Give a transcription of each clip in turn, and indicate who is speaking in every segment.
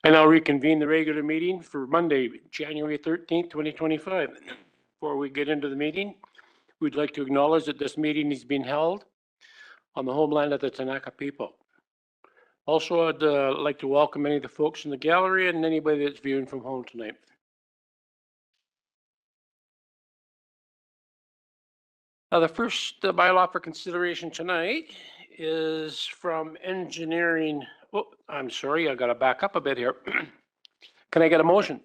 Speaker 1: I now reconvene the regular meeting for Monday, January 13th, 2025. Before we get into the meeting, we'd like to acknowledge that this meeting is being held on the homeland of the Tanaka people. Also, I'd like to welcome any of the folks in the gallery and anybody that's viewing from home tonight. The first bylaw for consideration tonight is from engineering. Oh, I'm sorry, I got to back up a bit here. Can I get a motion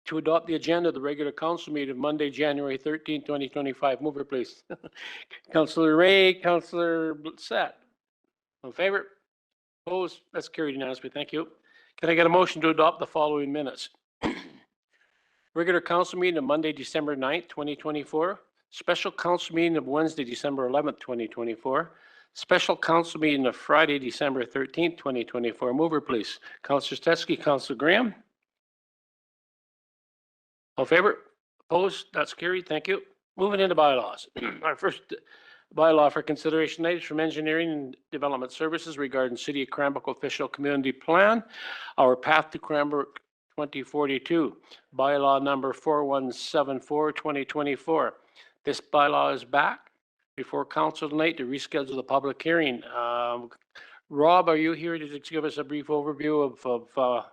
Speaker 1: to adopt the agenda of the regular council meeting of Monday, January 13, 2025? Mover, please. Councillor Ray, Councillor Blissett. In favor? Opposed? That's carried unanimously. Thank you. Can I get a motion to adopt the following minutes? Regular council meeting of Monday, December 9th, 2024. Special council meeting of Wednesday, December 11th, 2024. Special council meeting of Friday, December 13th, 2024. Mover, please. Councillor Stetsky, Councillor Graham. All in favor? Opposed? That's carried. Thank you. Moving into bylaws. Our first bylaw for consideration tonight is from Engineering and Development Services regarding City of Cranbrook official community plan, our path to Cranbrook 2042, bylaw number 4174, 2024. This bylaw is back before council tonight to reschedule the public hearing. Rob, are you here to give us a brief overview of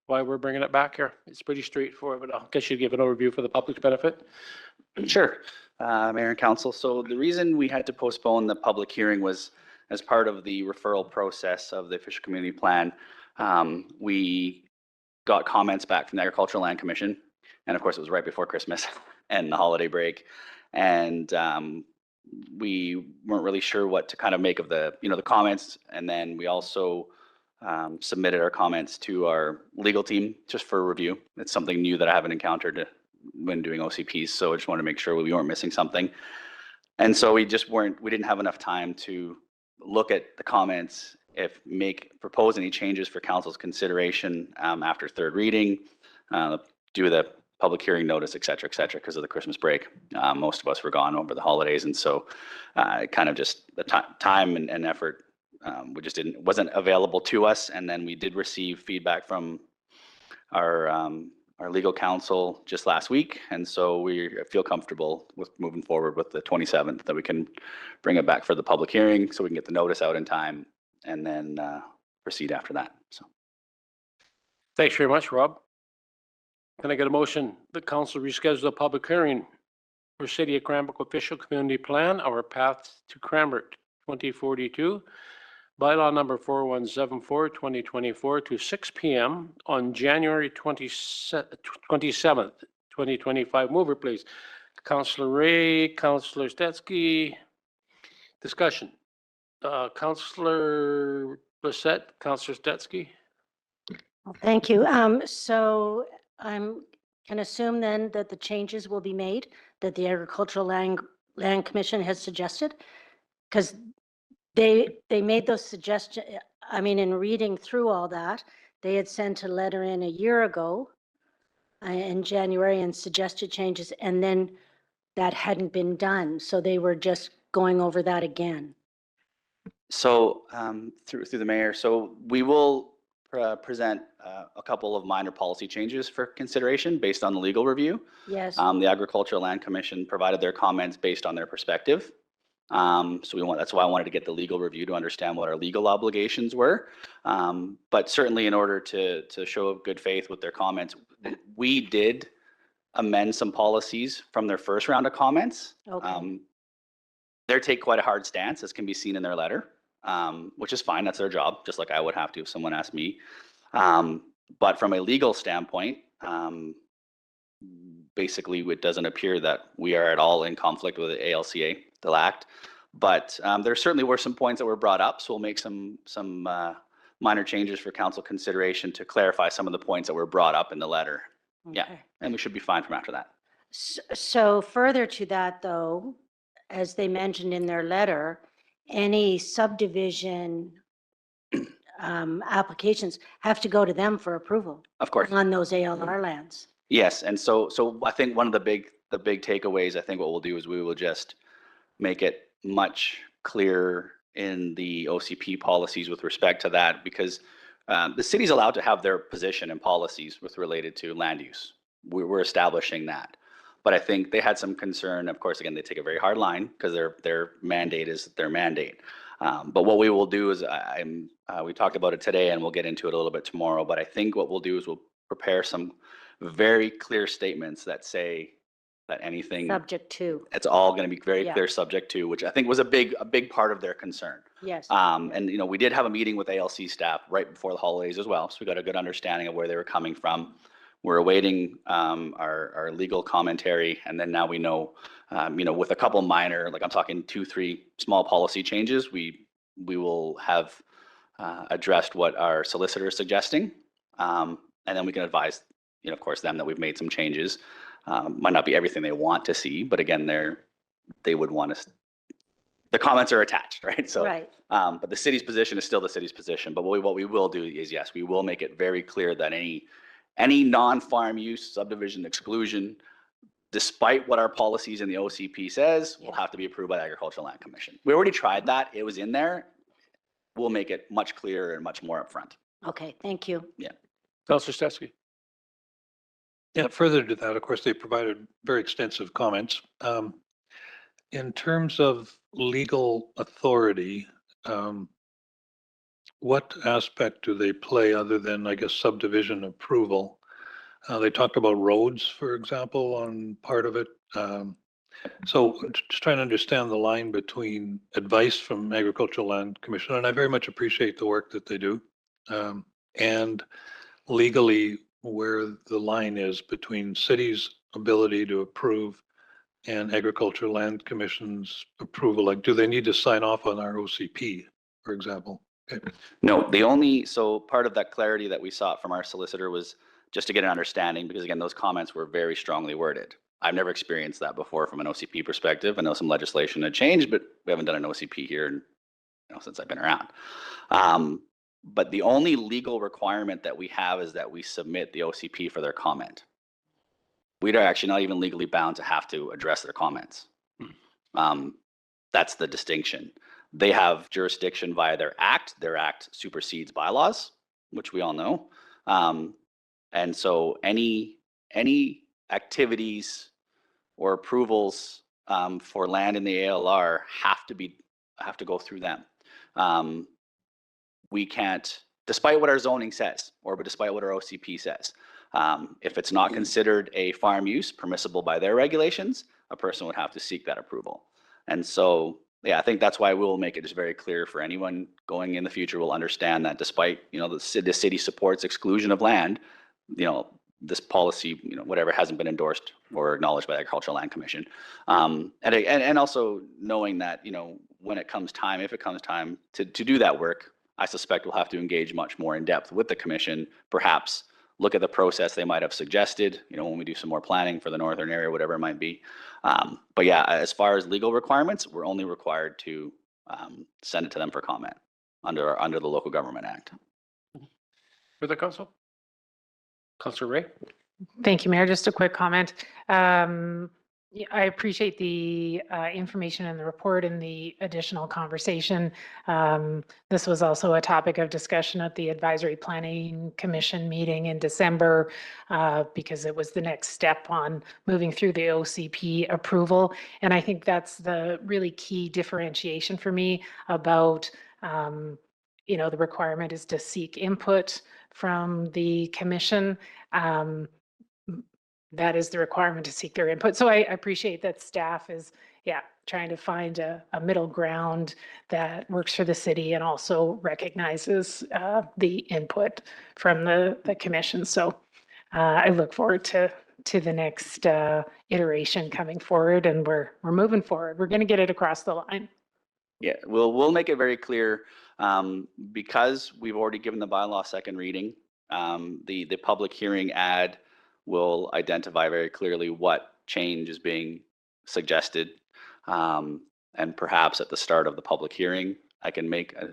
Speaker 1: why we're bringing it back here? It's pretty straightforward, but I guess you give an overview for the public's benefit.
Speaker 2: Sure, Mayor and Council. So the reason we had to postpone the public hearing was as part of the referral process of the official community plan. We got comments back from the Agricultural Land Commission, and of course it was right before Christmas and the holiday break, and we weren't really sure what to kind of make of the the comments. And then we also submitted our comments to our legal team just for review. It's something new that I haven't encountered when doing OCPs, so I just wanted to make sure we weren't missing something. And so we didn't have enough time to look at the comments, propose any changes for council's consideration after third reading, do the public hearing notice, et cetera, because of the Christmas break. Most of us were gone over the holidays, and so kind of just the time and effort wasn't available to us. And then we did receive feedback from our legal counsel just last week, and so we feel comfortable with moving forward with the 27th, that we can bring it back for the public hearing so we can get the notice out in time and then proceed after that. So
Speaker 1: thanks very much, Rob. Can I get a motion that council reschedule the public hearing for City of Cranbrook official community plan, our path to Cranbrook 2042, bylaw number 4174, 2024 to 6 p.m. on January 27th, 2025. Mover, please. Councillor Ray, Councillor Stetsky. Discussion. Councillor Blissett, Councillor Stetsky.
Speaker 3: Well, thank you. So I can assume then that the changes will be made that the Agricultural Land Commission has suggested, because they made those suggestions. I mean, in reading through all that, they had sent a letter in a year ago in January and suggested changes, and then that hadn't been done. So they were just going over that again.
Speaker 2: So through the mayor, so we will present a couple of minor policy changes for consideration based on the legal review.
Speaker 3: Yes.
Speaker 2: The Agricultural Land Commission provided their comments based on their perspective. So that's why I wanted to get the legal review to understand what our legal obligations were. But certainly in order to show good faith with their comments, we did amend some policies from their first round of comments.
Speaker 3: Okay.
Speaker 2: They take quite a hard stance, as can be seen in their letter, which is fine. That's their job, just like I would have to if someone asked me. But from a legal standpoint, basically it doesn't appear that we are at all in conflict with the ALCA, the Act. But there certainly were some points that were brought up, so we'll make some minor changes for council consideration to clarify some of the points that were brought up in the letter.
Speaker 3: Okay.
Speaker 2: Yeah, and we should be fine from after that.
Speaker 3: So further to that, though, as they mentioned in their letter, any subdivision applications have to go to them for approval.
Speaker 2: Of course.
Speaker 3: On those ALR lands.
Speaker 2: Yes, and so I think one of the big takeaways, I think what we'll do is we will just make it much clearer in the OCP policies with respect to that, because the city's allowed to have their position and policies with related to land use. We're establishing that. But I think they had some concern. Of course, again, they take a very hard line because their mandate is their mandate. But what we will do is we talked about it today and we'll get into it a little bit tomorrow. But I think what we'll do is we'll prepare some very clear statements that say that anything,
Speaker 3: Subject to,
Speaker 2: it's all going to be very
Speaker 3: Yeah.
Speaker 2: clear subject to, which I think was a big part of their concern.
Speaker 3: yes.
Speaker 2: And we did have a meeting with ALC staff right before the holidays as well, so we got a good understanding of where they were coming from. We're awaiting our legal commentary, and then now we know, with a couple minor, like I'm talking 2-3 small policy changes, we will have addressed what our solicitor is suggesting, and then we can advise, of course, them that we've made some changes. Might not be everything they want to see, but again, they would want us. The comments are attached, right? So,
Speaker 3: Right.
Speaker 2: but the city's position is still the city's position. But what we will do is, yes, we will make it very clear that any non-farm use subdivision exclusion, despite what our policies in the OCP says, will have to be approved by the Agricultural Land Commission. We already tried that. It was in there. We'll make it much clearer and much more upfront.
Speaker 3: Okay, thank you.
Speaker 1: Councillor Stetsky.
Speaker 4: Yeah, further to that, of course, they provided very extensive comments. In terms of legal authority, what aspect do they play other than, I guess, subdivision approval? They talked about roads, for example, on part of it. So just trying to understand the line between advice from Agricultural Land Commission, and I very much appreciate the work that they do, and legally where the line is between city's ability to approve and Agricultural Land Commission's approval. Like, do they need to sign off on our OCP, for example? Okay.
Speaker 2: No, so part of that clarity that we sought from our solicitor was just to get an understanding, because again, those comments were very strongly worded. I've never experienced that before from an OCP perspective. I know some legislation had changed, but we haven't done an OCP here since I've been around. But the only legal requirement that we have is that we submit the OCP for their comment. We are actually not even legally bound to have to address their comments. That's the distinction. They have jurisdiction via their act. Their act supersedes bylaws, which we all know. And so any activities or approvals for land in the ALR have to go through them. We can't, despite what our zoning says, or despite what our OCP says, if it's not considered a farm use permissible by their regulations, a person would have to seek that approval. And so, yeah, I think that's why we'll make it just very clear for anyone going in the future will understand that despite, the city supports exclusion of land, this policy, whatever, hasn't been endorsed or acknowledged by the Agricultural Land Commission. And also knowing that, when it comes time, if it comes time to do that work, I suspect we'll have to engage much more in depth with the commission, perhaps look at the process they might have suggested, when we do some more planning for the northern area, whatever it might be. But yeah, as far as legal requirements, we're only required to send it to them for comment under the Local Government Act.
Speaker 1: Further council? Councillor Ray?
Speaker 5: Thank you, Mayor. Just a quick comment. I appreciate the information in the report and the additional conversation. This was also a topic of discussion at the Advisory Planning Commission meeting in December because it was the next step on moving through the OCP approval. And I think that's the really key differentiation for me about, the requirement is to seek input from the commission. That is the requirement, to seek their input. So I appreciate that staff is, trying to find a middle ground that works for the city and also recognizes the input from the commission. So I look forward to the next iteration coming forward, and we're moving forward. We're going to get it across the line.
Speaker 2: Yeah, we'll make it very clear, because we've already given the bylaw second reading. The public hearing ad will identify very clearly what change is being suggested. And perhaps at the start of the public hearing, I can make a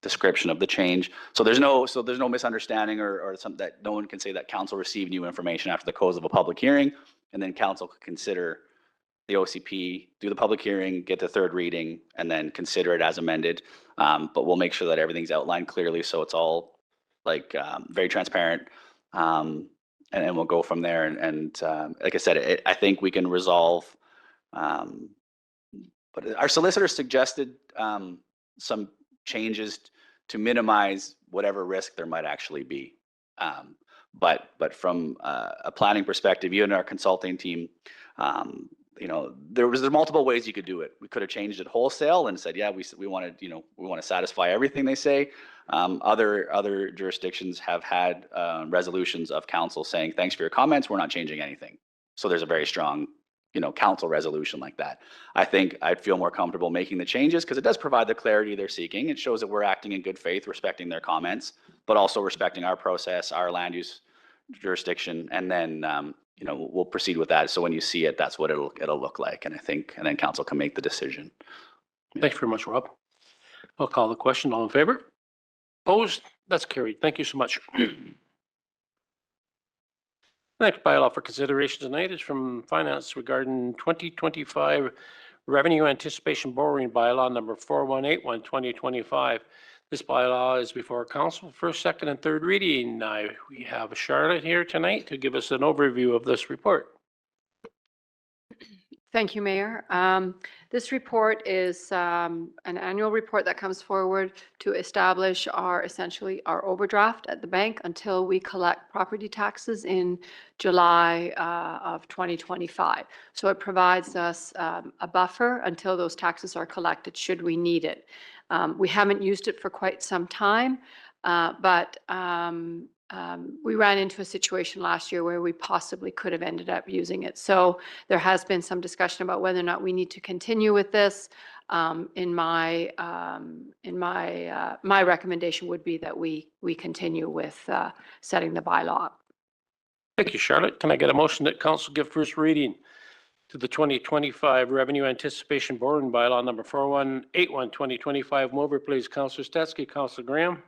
Speaker 2: description of the change. So there's no misunderstanding or something that no one can say that council received new information after the close of a public hearing, and then council could consider the OCP, do the public hearing, get the third reading, and then consider it as amended. But we'll make sure that everything's outlined clearly so it's all very transparent. And we'll go from there. And like I said, I think we can resolve. But our solicitor suggested some changes to minimize whatever risk there might actually be. But from a planning perspective, you and our consulting team, there's multiple ways you could do it. We could have changed it wholesale and said, yeah, we want to satisfy everything they say. Other jurisdictions have had resolutions of council saying, thanks for your comments, we're not changing anything. So there's a very strong, council resolution like that. I think I'd feel more comfortable making the changes because it does provide the clarity they're seeking. It shows that we're acting in good faith, respecting their comments, but also respecting our process, our land use jurisdiction, and then we'll proceed with that. So when you see it, that's what it'll look like, and then council can make the decision.
Speaker 1: Thank you very much, Rob. I'll call the question. All in favor? Opposed? That's carried. Thank you so much. Next bylaw for consideration tonight is from Finance regarding 2025 Revenue Anticipation Borrowing Bylaw number 4181/2025. This bylaw is before council, first, second, and third reading. We have Charlotte here tonight to give us an overview of this report.
Speaker 6: Thank you, Mayor. This report is an annual report that comes forward to establish essentially our overdraft at the bank until we collect property taxes in July of 2025. So it provides us a buffer until those taxes are collected, should we need it. We haven't used it for quite some time, but we ran into a situation last year where we possibly could have ended up using it. So there has been some discussion about whether or not we need to continue with this. My recommendation would be that we continue with setting the bylaw up.
Speaker 1: Thank you, Charlotte. Can I get a motion that council give first reading to the 2025 Revenue Anticipation Borrowing Bylaw number 4181/2025? Mover, please. Councillor Stetsky, Councillor Graham.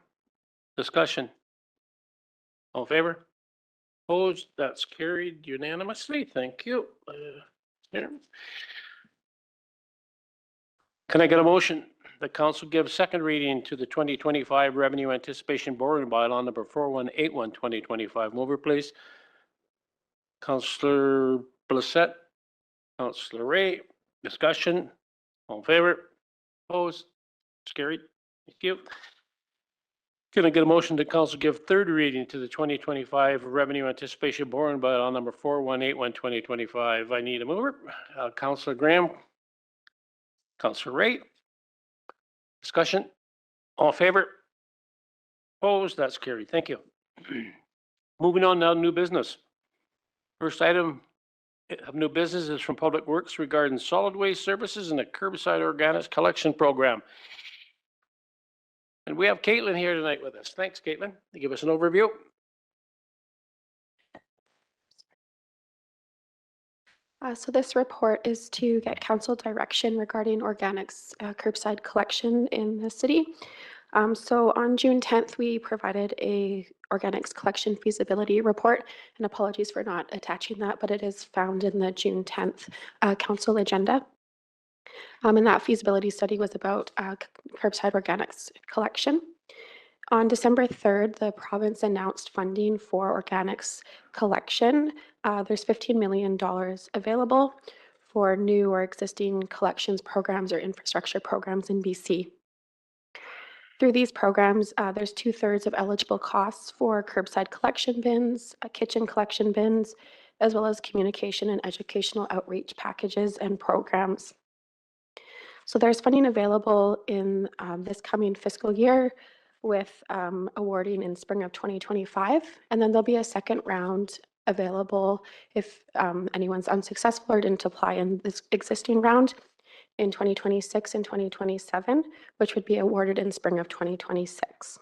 Speaker 1: Discussion. All in favor? Opposed? That's carried unanimously. Thank you. Can I get a motion that council give second reading to the 2025 Revenue Anticipation Borrowing Bylaw number 4181/2025? Mover, please. Councillor Blissett, Councillor Ray. Discussion. All in favor? Opposed? It's carried. Thank you. Can I get a motion that council give third reading to the 2025 Revenue Anticipation Borrowing Bylaw number 4181/2025? I need a mover. Councillor Graham. Councillor Ray. Discussion. All in favor? Opposed? That's carried. Thank you. Moving on now to new business. First item of new business is from Public Works regarding solid waste services and the curbside organics collection program. And we have Caitlin here tonight with us. Thanks, Caitlin, to give us an overview.
Speaker 7: So this report is to get council direction regarding organics curbside collection in the city. So on June 10th, we provided a organics collection feasibility report, and apologies for not attaching that, but it is found in the June 10th council agenda. And that feasibility study was about curbside organics collection. On December 3rd, the province announced funding for organics collection. There's $15 million available for new or existing collections programs or infrastructure programs in BC. Through these programs, there's 2/3 of eligible costs for curbside collection bins, kitchen collection bins, as well as communication and educational outreach packages and programs. So there's funding available in this coming fiscal year with awarding in spring of 2025. And then there'll be a second round available if anyone's unsuccessful or didn't apply in this existing round in 2026 and 2027, which would be awarded in spring of 2026.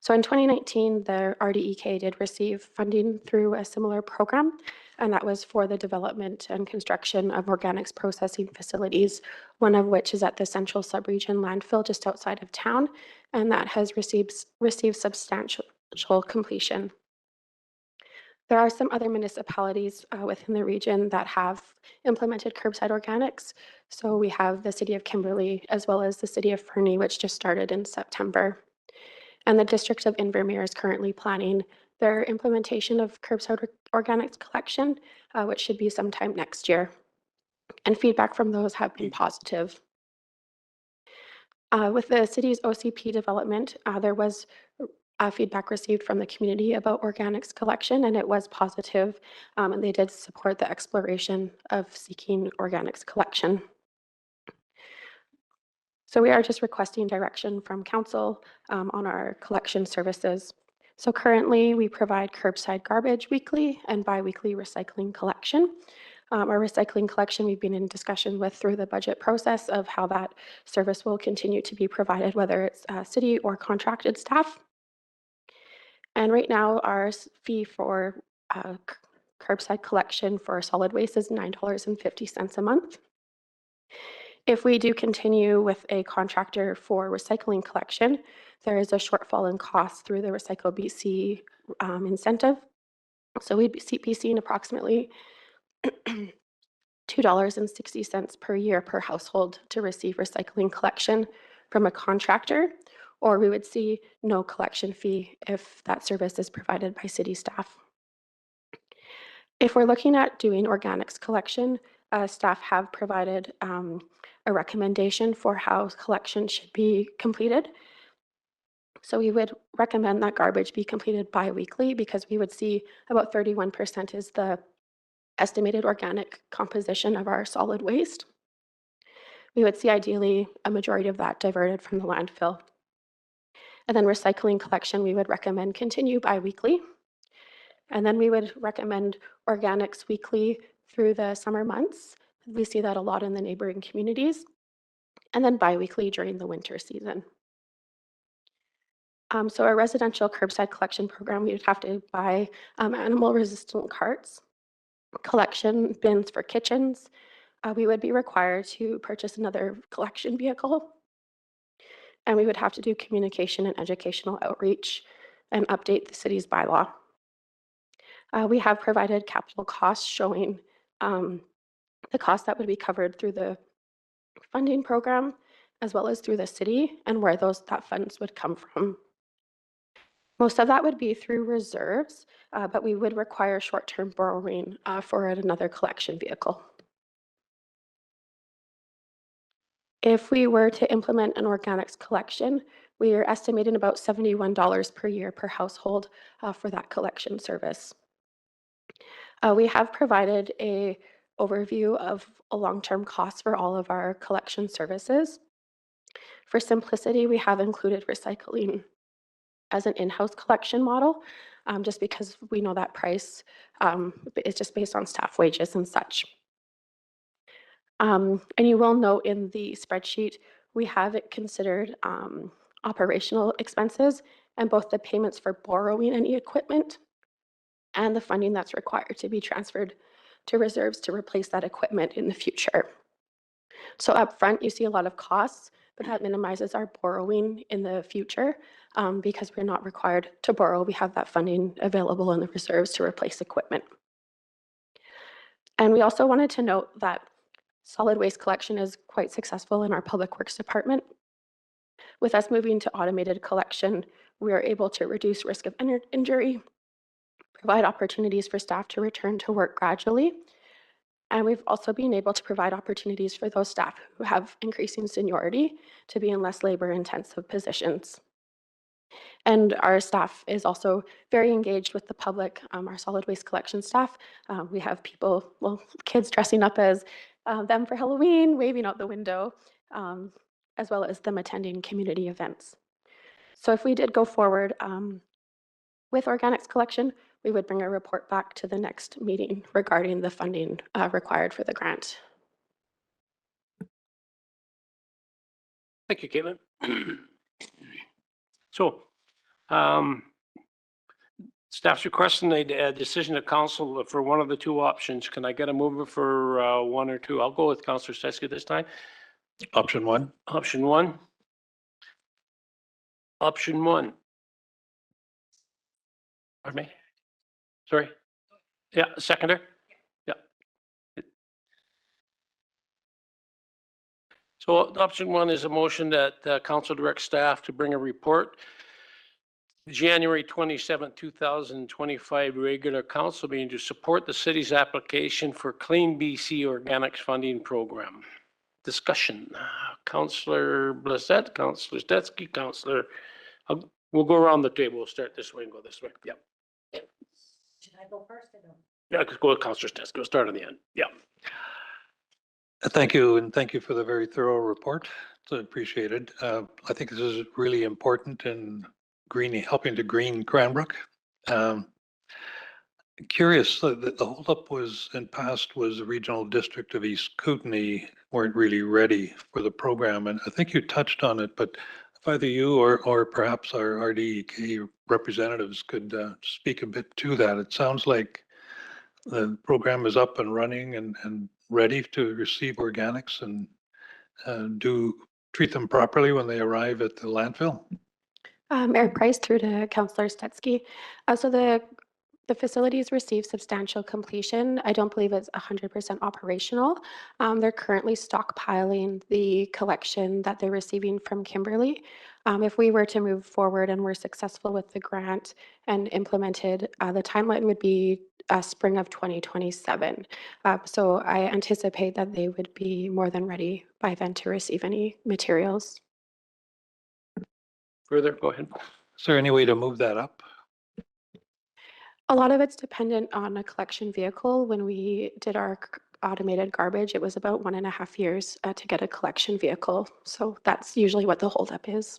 Speaker 7: So in 2019, the RDEK did receive funding through a similar program, and that was for the development and construction of organics processing facilities, one of which is at the Central Subregion landfill just outside of town, and that has received substantial completion. There are some other municipalities within the region that have implemented curbside organics. So we have the City of Kimberley as well as the City of Fernie, which just started in September. And the District of Invermere is currently planning their implementation of curbside organics collection, which should be sometime next year. And feedback from those have been positive. With the city's OCP development, there was feedback received from the community about organics collection, and it was positive, and they did support the exploration of seeking organics collection. So we are just requesting direction from council on our collection services. So currently we provide curbside garbage weekly and bi-weekly recycling collection. Our recycling collection, we've been in discussion with through the budget process of how that service will continue to be provided, whether it's city or contracted staff. And right now our fee for curbside collection for solid waste is $9.50 a month. If we do continue with a contractor for recycling collection, there is a shortfall in cost through the Recycle BC incentive. So we'd be seeing approximately $2.60 per year per household to receive recycling collection from a contractor, or we would see no collection fee if that service is provided by city staff. If we're looking at doing organics collection, staff have provided a recommendation for how collection should be completed. So we would recommend that garbage be completed bi-weekly because we would see about 31% is the estimated organic composition of our solid waste. We would see ideally a majority of that diverted from the landfill. And then recycling collection, we would recommend continue bi-weekly. And then we would recommend organics weekly through the summer months. We see that a lot in the neighboring communities. And then bi-weekly during the winter season. So our residential curbside collection program, we would have to buy animal-resistant carts, collection bins for kitchens. We would be required to purchase another collection vehicle. And we would have to do communication and educational outreach and update the city's bylaw. We have provided capital costs showing the cost that would be covered through the funding program, as well as through the city and where that funds would come from. Most of that would be through reserves, but we would require short-term borrowing for another collection vehicle. If we were to implement an organics collection, we are estimating about $71 per year per household for that collection service. We have provided an overview of a long-term cost for all of our collection services. For simplicity, we have included recycling as an in-house collection model, just because we know that price is just based on staff wages and such. And you will note in the spreadsheet, we have it considered operational expenses and both the payments for borrowing any equipment and the funding that's required to be transferred to reserves to replace that equipment in the future. So up front, you see a lot of costs, but that minimizes our borrowing in the future because we're not required to borrow. We have that funding available in the reserves to replace equipment. And we also wanted to note that solid waste collection is quite successful in our Public Works Department. With us moving to automated collection, we are able to reduce risk of injury, provide opportunities for staff to return to work gradually, and we've also been able to provide opportunities for those staff who have increasing seniority to be in less labor-intensive positions. And our staff is also very engaged with the public, our solid waste collection staff. We have people, well, kids dressing up as them for Halloween, waving out the window, as well as them attending community events. So if we did go forward with organics collection, we would bring a report back to the next meeting regarding the funding required for the grant.
Speaker 1: Thank you, Caitlin. So, staff's requesting a decision of council for one of the two options. Can I get a mover for one or two? I'll go with Councillor Stetsky this time.
Speaker 4: Option one?
Speaker 1: Option one. Option one. Pardon me? Sorry? Yeah, seconder? Yeah. So option one is a motion that council directs staff to bring a report January 27, 2025 regular council meeting to support the city's application for Clean BC Organics Funding Program. Discussion. Councillor Blissett, Councillor Stetsky, Councillor, we'll go around the table. We'll start this way and go this way. Yep.
Speaker 3: Should I go first or no?
Speaker 1: Yeah, let's go with Councillor Stetsky. We'll start on the end. Yeah.
Speaker 4: Thank you, and thank you for the very thorough report. It's appreciated. I think this is really important in helping to green Cranbrook. Curious, the holdup was in past was the regional district of East Kootenay weren't really ready for the program, and I think you touched on it, but if either you or perhaps our RDEK representatives could speak a bit to that. It sounds like the program is up and running and ready to receive organics and do treat them properly when they arrive at the landfill.
Speaker 7: Mayor Price through to Councillor Stetsky. So the facilities receive substantial completion. I don't believe it's 100% operational. They're currently stockpiling the collection that they're receiving from Kimberly. If we were to move forward and we're successful with the grant and implemented, the timeline would be spring of 2027. So I anticipate that they would be more than ready by then to receive any materials.
Speaker 1: Further, go ahead.
Speaker 4: Is there any way to move that up?
Speaker 7: A lot of it's dependent on a collection vehicle. When we did our automated garbage, it was about 1.5 years to get a collection vehicle. So that's usually what the holdup is.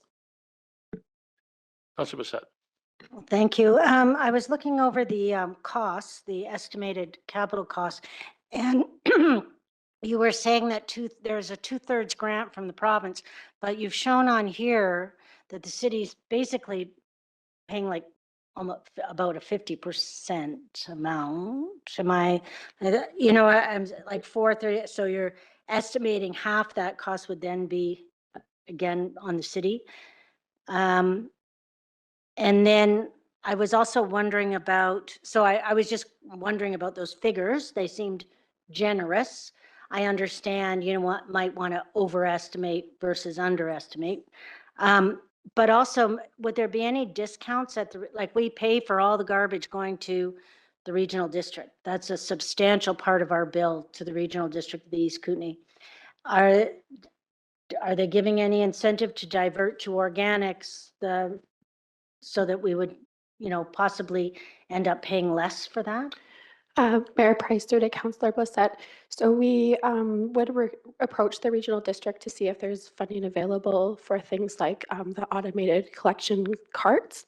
Speaker 1: Councillor Blissett.
Speaker 3: Thank you. I was looking over the costs, the estimated capital costs, and you were saying that there's a 2/3 grant from the province, but you've shown on here that the city's basically paying like almost about a 50% amount. Am I, I'm like 430. So you're estimating half that cost would then be again on the city. And then I was also wondering about, so I was just wondering about those figures. They seemed generous. I understand, what might want to overestimate versus underestimate. But also, would there be any discounts like we pay for all the garbage going to the regional district? That's a substantial part of our bill to the regional district of the East Kootenay. Are they giving any incentive to divert to organics so that we would, possibly end up paying less for that?
Speaker 7: Mayor Price through to Councillor Blissett. So we would approach the regional district to see if there's funding available for things like the automated collection carts.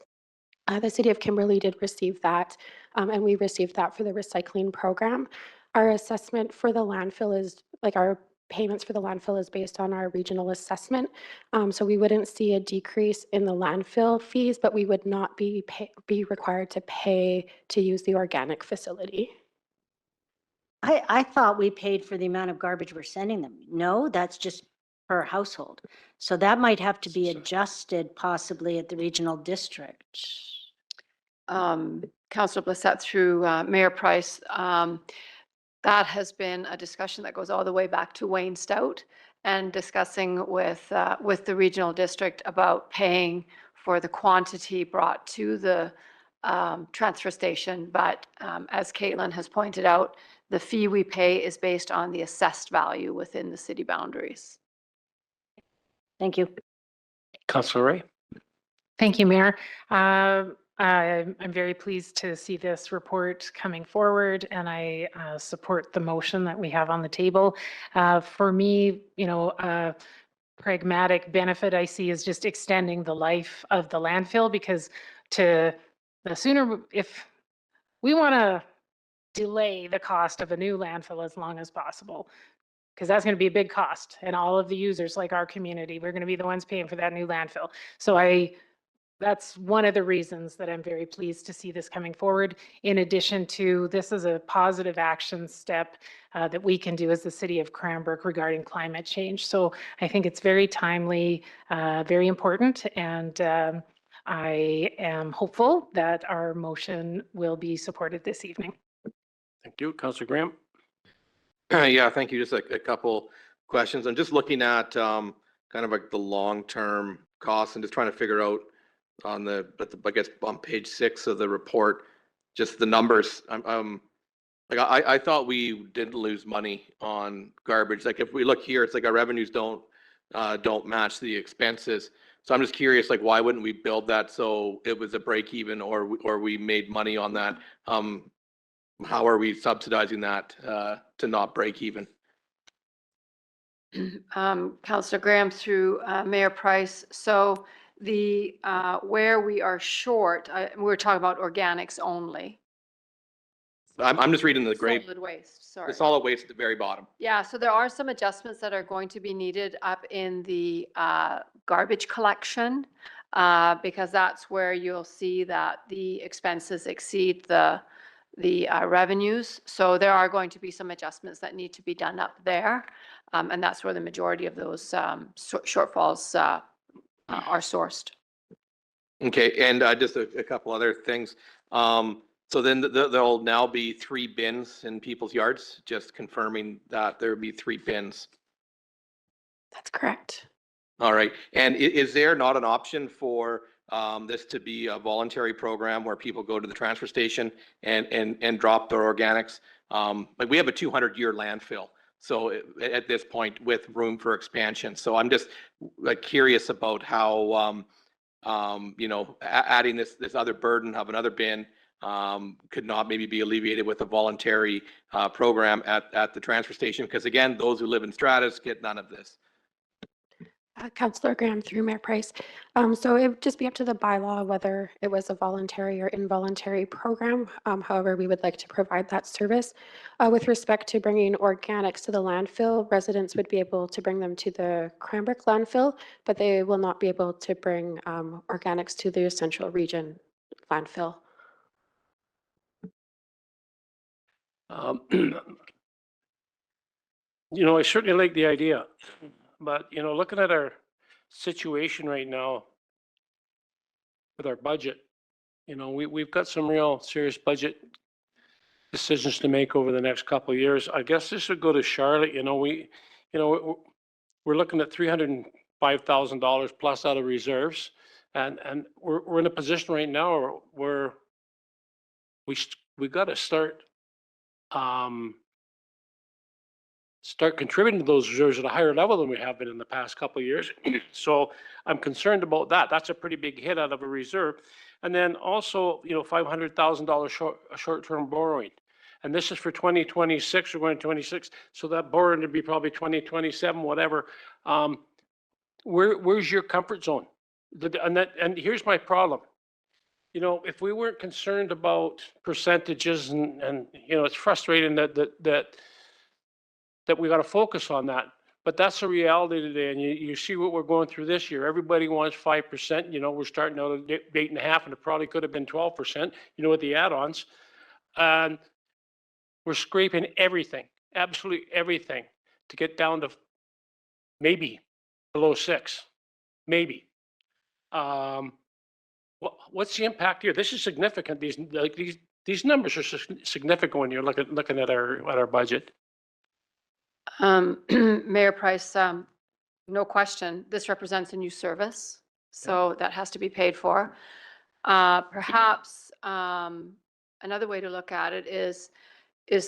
Speaker 7: The city of Kimberly did receive that, and we received that for the recycling program. Our assessment for the landfill is, our payments for the landfill is based on our regional assessment. So we wouldn't see a decrease in the landfill fees, but we would not be required to pay to use the organic facility.
Speaker 3: I thought we paid for the amount of garbage we're sending them. No, that's just per household. So that might have to be adjusted possibly at the regional district.
Speaker 6: Councillor Blissett through Mayor Price. That has been a discussion that goes all the way back to Wayne Stout and discussing with the regional district about paying for the quantity brought to the transfer station. But as Caitlin has pointed out, the fee we pay is based on the assessed value within the city boundaries.
Speaker 3: Thank you.
Speaker 1: Councillor Ray.
Speaker 5: Thank you, Mayor. I'm very pleased to see this report coming forward, and I support the motion that we have on the table. For me, a pragmatic benefit I see is just extending the life of the landfill, because if we want to delay the cost of a new landfill as long as possible, because that's going to be a big cost, and all of the users, like our community, we're going to be the ones paying for that new landfill. So that's one of the reasons that I'm very pleased to see this coming forward. In addition to, this is a positive action step that we can do as the city of Cranbrook regarding climate change. So I think it's very timely, very important, and I am hopeful that our motion will be supported this evening.
Speaker 1: Thank you. Councillor Graham.
Speaker 8: Yeah, thank you. Just a couple questions. I'm just looking at kind of like the long-term costs and just trying to figure out on the, I guess on page 6 of the report, just the numbers. Like I thought we didn't lose money on garbage. Like if we look here, it's like our revenues don't match the expenses. So I'm just curious, like why wouldn't we build that so it was a break even, or we made money on that? How are we subsidizing that to not break even?
Speaker 6: Councillor Graham through Mayor Price. So the where we are short, we're talking about organics only.
Speaker 8: I'm just reading the grade,
Speaker 6: Solid waste,
Speaker 8: the
Speaker 6: sorry.
Speaker 8: solid waste at the very bottom.
Speaker 6: Yeah, so there are some adjustments that are going to be needed up in the garbage collection because that's where you'll see that the expenses exceed the revenues. So there are going to be some adjustments that need to be done up there. And that's where the majority of those shortfalls are sourced.
Speaker 8: Okay, and just a couple other things. So then there'll now be 3 bins in people's yards, just confirming that there'll be 3 bins.
Speaker 7: That's correct.
Speaker 8: All right, and is there not an option for this to be a voluntary program where people go to the transfer station and drop their organics? Like we have a 200-year landfill. So at this point with room for expansion. So I'm just like curious about how, you know, adding this other burden of another bin could not maybe be alleviated with a voluntary program at the transfer station. Because again, those who live in Stratus get none of this.
Speaker 7: Councillor Graham through Mayor Price. So it would just be up to the bylaw whether it was a voluntary or involuntary program. However, we would like to provide that service. With respect to bringing organics to the landfill, residents would be able to bring them to the Cranbrook landfill, but they will not be able to bring organics to the Central Region landfill.
Speaker 1: You know, I certainly like the idea, but, you know, looking at our situation right now with our budget, you know, we've got some real serious budget decisions to make over the next couple of years. I guess this would go to Charlotte. You know, we're looking at $305,000 plus out of reserves, and we're in a position right now where we got to start contributing to those reserves at a higher level than we have been in the past couple of years. So I'm concerned about that. That's a pretty big hit out of a reserve. And then also, you know, $500,000 short-term borrowing. And this is for 2026, we're going to 26. So that borrowing would be probably 2027, whatever. Where's your comfort zone? And here's my problem. You know, if we weren't concerned about percentages and you know, it's frustrating that we got to focus on that. But that's the reality today. And you see what we're going through this year. Everybody wants 5%. You know, we're starting out at 8.5%, and it probably could have been 12%, you know, with the add-ons. And we're scraping everything, absolutely everything, to get down to maybe below 6, maybe. What's the impact here? This is significant. These numbers are significant when you're looking at our budget.
Speaker 6: Mayor Price, no question, this represents a new service, so that has to be paid for. Perhaps another way to look at it is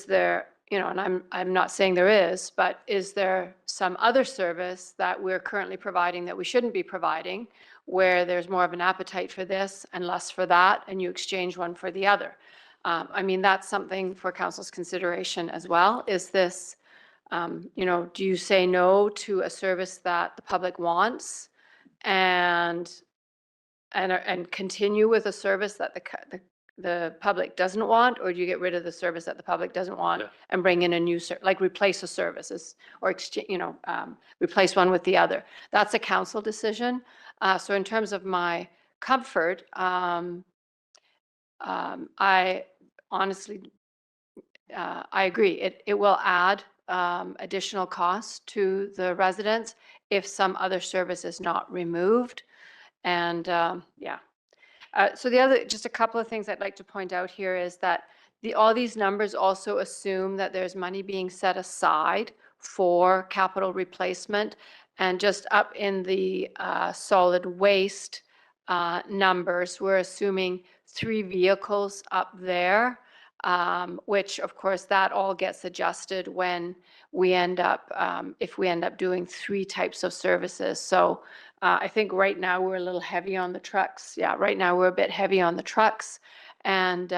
Speaker 6: there, you know, and I'm not saying there is, but is there some other service that we're currently providing that we shouldn't be providing, where there's more of an appetite for this and less for that, and you exchange one for the other? I mean, that's something for council's consideration as well. Is this, you know, do you say no to a service that the public wants and continue with a service that the public doesn't want, or do you get rid of the service that the public doesn't want and bring in a new like replace a services or exchange, you know, replace one with the other? That's a council decision. So in terms of my comfort, I honestly, I agree. It will add additional costs to the residents if some other service is not removed. And yeah. So the other, just a couple of things I'd like to point out here is that all these numbers also assume that there's money being set aside for capital replacement. And just up in the solid waste, numbers, we're assuming 3 vehicles up there, which of course that all gets adjusted when we end up, if we end up doing 3 types of services. So I think right now we're a little heavy on the trucks. Yeah, right now we're a bit heavy on the trucks. And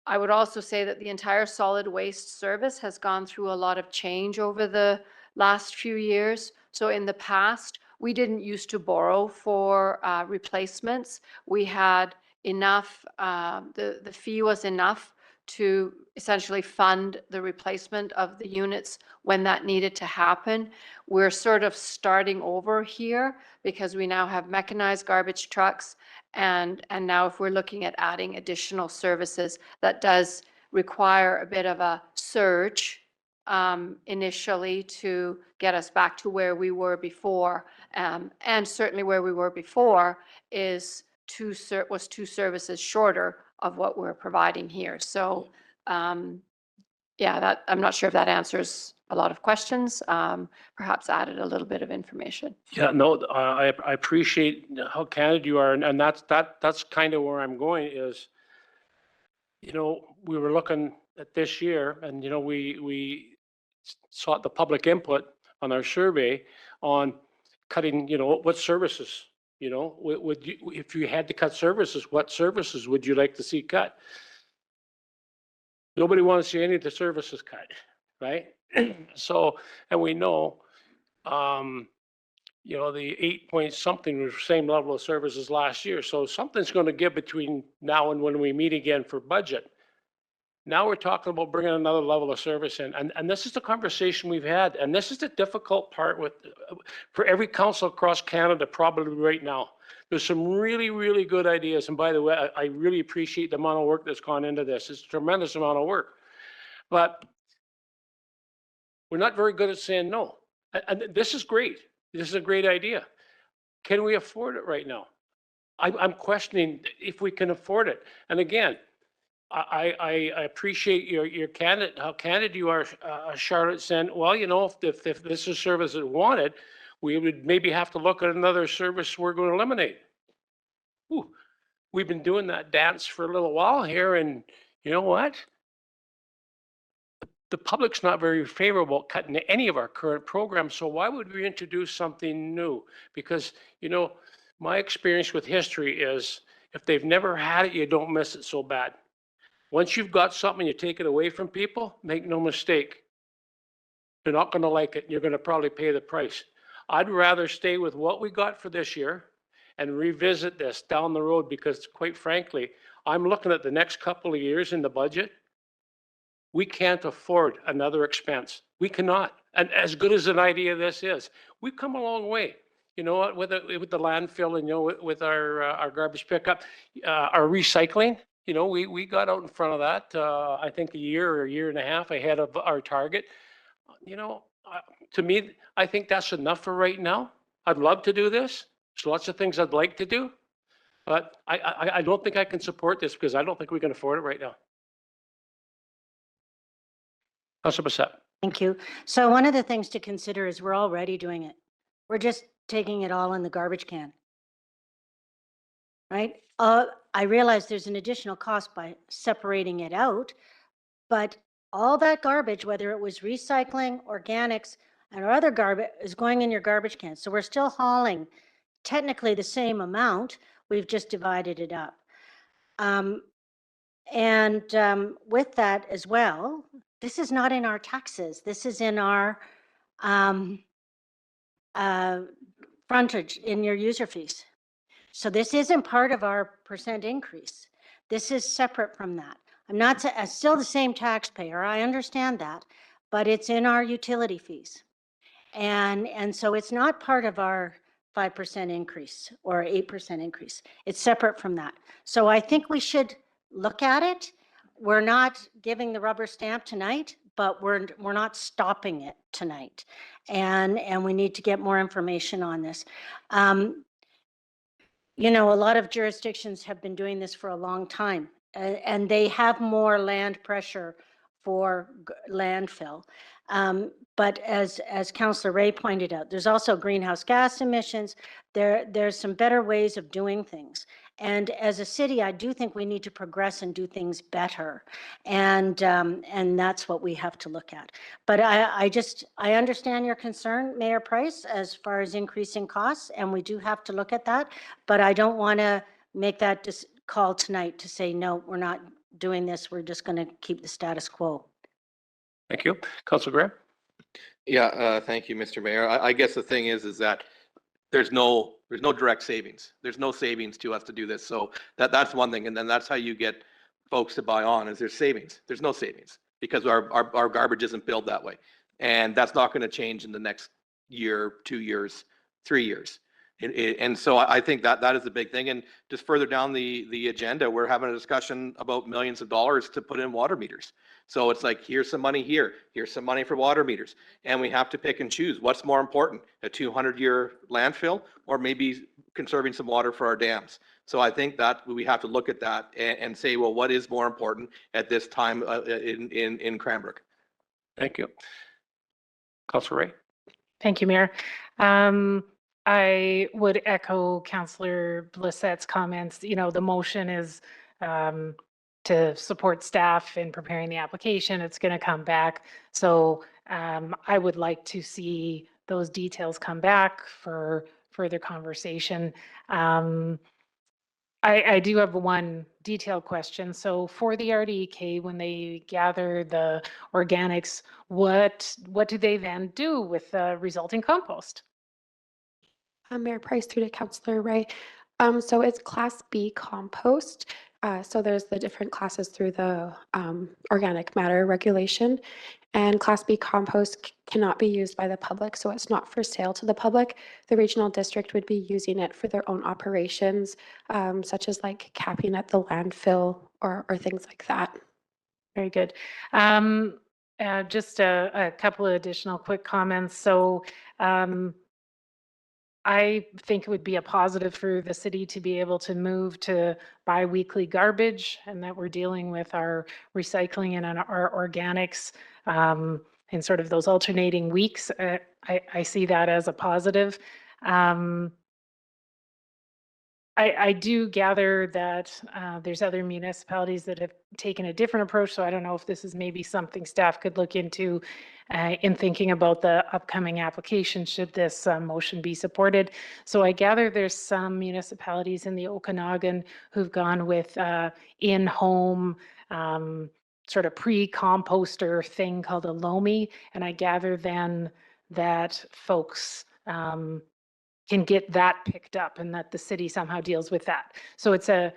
Speaker 6: I would also say that the entire solid waste service has gone through a lot of change over the last few years. So in the past, we didn't used to borrow for replacements. We had enough, the fee was enough to essentially fund the replacement of the units when that needed to happen. We're sort of starting over here because we now have mechanized garbage trucks. And now if we're looking at adding additional services, that does require a bit of a surge initially to get us back to where we were before. And certainly where we were before was 2 services shorter of what we're providing here. So yeah, I'm not sure if that answers a lot of questions, perhaps added a little bit of information.
Speaker 1: Yeah, no, I appreciate how candid you are, and that's kind of where I'm going is, you know, we were looking at this year, and you know, we sought the public input on our survey on cutting, you know, what services, you know, would you, if you had to cut services, what services would you like to see cut? Nobody wants to see any of the services cut, right? So, and we know, you know, the 8 point something was the same level of services last year. So something's going to give between now and when we meet again for budget. Now we're talking about bringing another level of service in. And this is the conversation we've had. And this is the difficult part with, for every council across Canada, probably right now. There's some really, really good ideas. And by the way, I really appreciate the amount of work that's gone into this. It's a tremendous amount of work. But we're not very good at saying no. And this is great. This is a great idea. Can we afford it right now? I'm questioning if we can afford it. And again, I appreciate your candid, how candid you are, Charlotte, saying, well, you know, if this is service that wanted, we would maybe have to look at another service we're going to eliminate. Ooh, we've been doing that dance for a little while here, and you know what? The public's not very favorable cutting any of our current programs, so why would we introduce something new? Because, you know, my experience with history is if they've never had it, you don't miss it so bad. Once you've got something, you take it away from people, make no mistake. They're not going to like it. You're going to probably pay the price. I'd rather stay with what we got for this year and revisit this down the road because, quite frankly, I'm looking at the next couple of years in the budget. We can't afford another expense. We cannot. And as good as an idea this is, we've come a long way. You know what, with the landfill and, you know, with our garbage pickup, our recycling, you know, we got out in front of that, I think a year or a year and a half ahead of our target. You know, to me, I think that's enough for right now. I'd love to do this. There's lots of things I'd like to do, but I don't think I can support this because I don't think we can afford it right now. Councilor Bissett.
Speaker 3: Thank you. So one of the things to consider is we're already doing it. We're just taking it all in the garbage can. Right? I realize there's an additional cost by separating it out, but all that garbage, whether it was recycling, organics, and our other garbage is going in your garbage can. So we're still hauling technically the same amount. We've just divided it up. With that as well, this is not in our taxes. This is in our frontage in your user fees. So this isn't part of our % increase. This is separate from that. I'm not still the same taxpayer. I understand that, but it's in our utility fees. And so it's not part of our 5% increase or 8% increase. It's separate from that. So I think we should look at it. We're not giving the rubber stamp tonight, but we're not stopping it tonight. And we need to get more information on this. You know, a lot of jurisdictions have been doing this for a long time, and they have more land pressure for landfill. But as Councillor Ray pointed out, there's also greenhouse gas emissions. There's some better ways of doing things. And as a city, I do think we need to progress and do things better. And that's what we have to look at. But I understand your concern, Mayor Price, as far as increasing costs, and we do have to look at that. But I don't want to make that call tonight to say, no, we're not doing this. We're just going to keep the status quo.
Speaker 1: Thank you. Councillor Graham?
Speaker 8: Yeah, thank you, Mr. Mayor. I guess the thing is that there's no direct savings. There's no savings to us to do this. So that's one thing. And then that's how you get folks to buy on is there's savings. There's no savings because our garbage isn't billed that way. And that's not going to change in the next year, 2 years, 3 years. And so I think that is the big thing. And just further down the agenda, we're having a discussion about millions of dollars to put in water meters. So it's like, here's some money here, here's some money for water meters. And we have to pick and choose what's more important, a 200-year landfill or maybe conserving some water for our dams. So I think that we have to look at that and say, well, what is more important at this time in Cranbrook?
Speaker 1: Thank you. Councillor Ray?
Speaker 5: Thank you, Mayor. I would echo Councillor Blissette's comments. You know, the motion is to support staff in preparing the application. It's going to come back. So I would like to see those details come back for further conversation. I do have one detailed question. So for the RDK, when they gather the organics, what do they then do with the resulting compost?
Speaker 7: Mayor Price through to Councillor Ray. So it's Class B compost. So there's the different classes through the organic matter regulation. And Class B compost cannot be used by the public, so it's not for sale to the public. The regional district would be using it for their own operations, such as like capping at the landfill or things like that.
Speaker 5: Very good. Just a couple of additional quick comments. So I think it would be a positive for the city to be able to move to bi-weekly garbage and that we're dealing with our recycling and our organics in sort of those alternating weeks. I see that as a positive. I do gather that there's other municipalities that have taken a different approach, so I don't know if this is maybe something staff could look into in thinking about the upcoming application should this motion be supported. So I gather there's some municipalities in the Okanagan who've gone with in-home sort of pre-composter thing called a Lomi, and I gather then that folks can get that picked up and that the city somehow deals with that. So it's a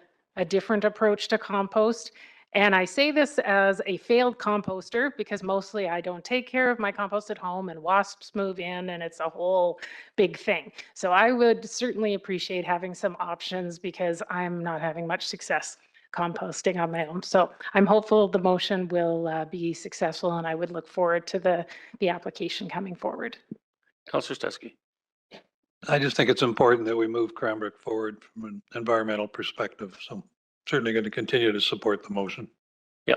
Speaker 5: different approach to compost. And I say this as a failed composter because mostly I don't take care of my compost at home and wasps move in and it's a whole big thing. So I would certainly appreciate having some options because I'm not having much success composting on my own. So I'm hopeful the motion will be successful and I would look forward to the application coming forward.
Speaker 1: Councillor Steskey?
Speaker 4: I just think it's important that we move Cranbrook forward from an environmental perspective. So certainly going to continue to support the motion.
Speaker 1: Yeah,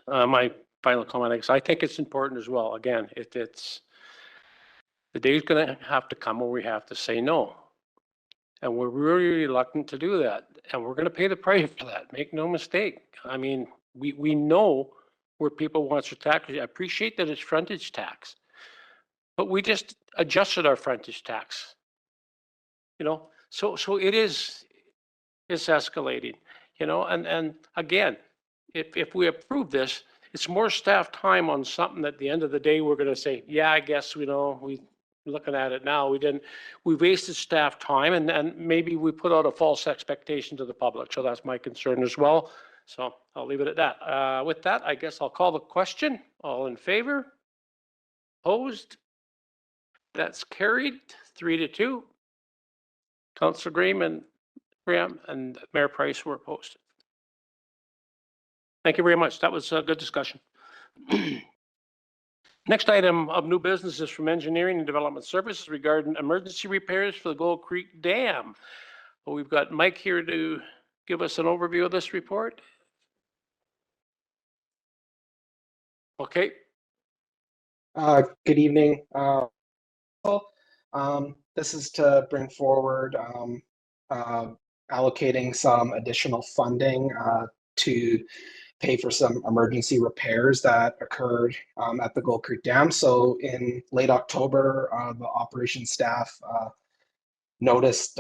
Speaker 1: my final comment is I think it's important as well. Again, it's the day's going to have to come where we have to say no. And we're really reluctant to do that. And we're going to pay the price for that. Make no mistake. I mean, we know where people want their tax. I appreciate that it's frontage tax. But we just adjusted our frontage tax. You know, so it's escalating, you know, and again, if we approve this, it's more staff time on something that at the end of the day, we're going to say, yeah, I guess, you know, we're looking at it now, we wasted staff time and maybe we put out a false expectation to the public. So that's my concern as well. So I'll leave it at that. With that, I guess I'll call the question. All in favor? Opposed? That's carried 3-2. Councillor Graham and Mayor Price were opposed. Thank you very much. That was a good discussion. Next item of new business is from Engineering and Development Services regarding emergency repairs for the Gold Creek Dam. Well, we've got Mike here to give us an overview of this report. Okay,
Speaker 9: Good evening. This is to bring forward allocating some additional funding to pay for some emergency repairs that occurred at the Gold Creek Dam. So in late October, the operations staff noticed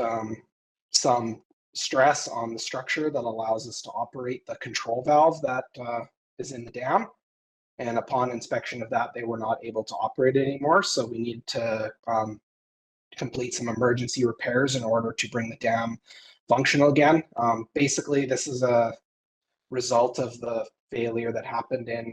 Speaker 9: some stress on the structure that allows us to operate the control valve that is in the dam. And upon inspection of that, they were not able to operate it anymore. So we need to complete some emergency repairs in order to bring the dam functional again. Basically, this is a result of the failure that happened in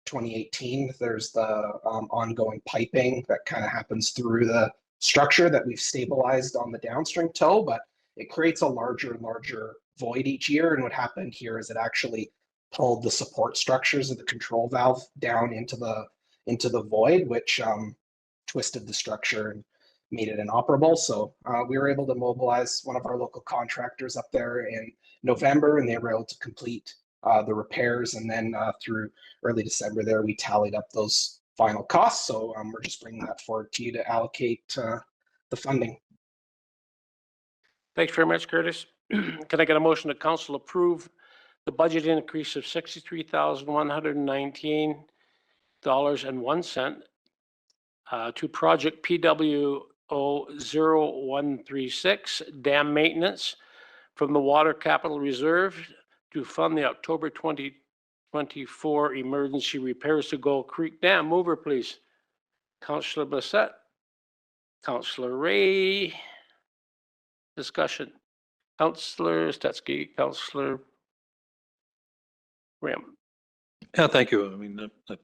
Speaker 9: 2018. There's the ongoing piping that kind of happens through the structure that we've stabilized on the downstream toe, but it creates a larger and larger void each year. And what happened here is it actually pulled the support structures of the control valve down into the void, which twisted the structure and made it inoperable. So we were able to mobilize one of our local contractors up there in November, and they were able to complete the repairs. And then through early December there, we tallied up those final costs. So we're just bringing that forward to you to allocate the funding.
Speaker 1: thanks very much, Curtis. Can I get a motion to council approve the budget increase of $63,119.01 to project PWO0136 dam maintenance from the Water Capital Reserve to fund the October 2024 emergency repairs to Gold Creek Dam. Mover, please. Councillor Bassett. Councillor Ray. Discussion. Councillor Stetsky, Councillor Graham.
Speaker 4: Yeah, thank you. I mean, I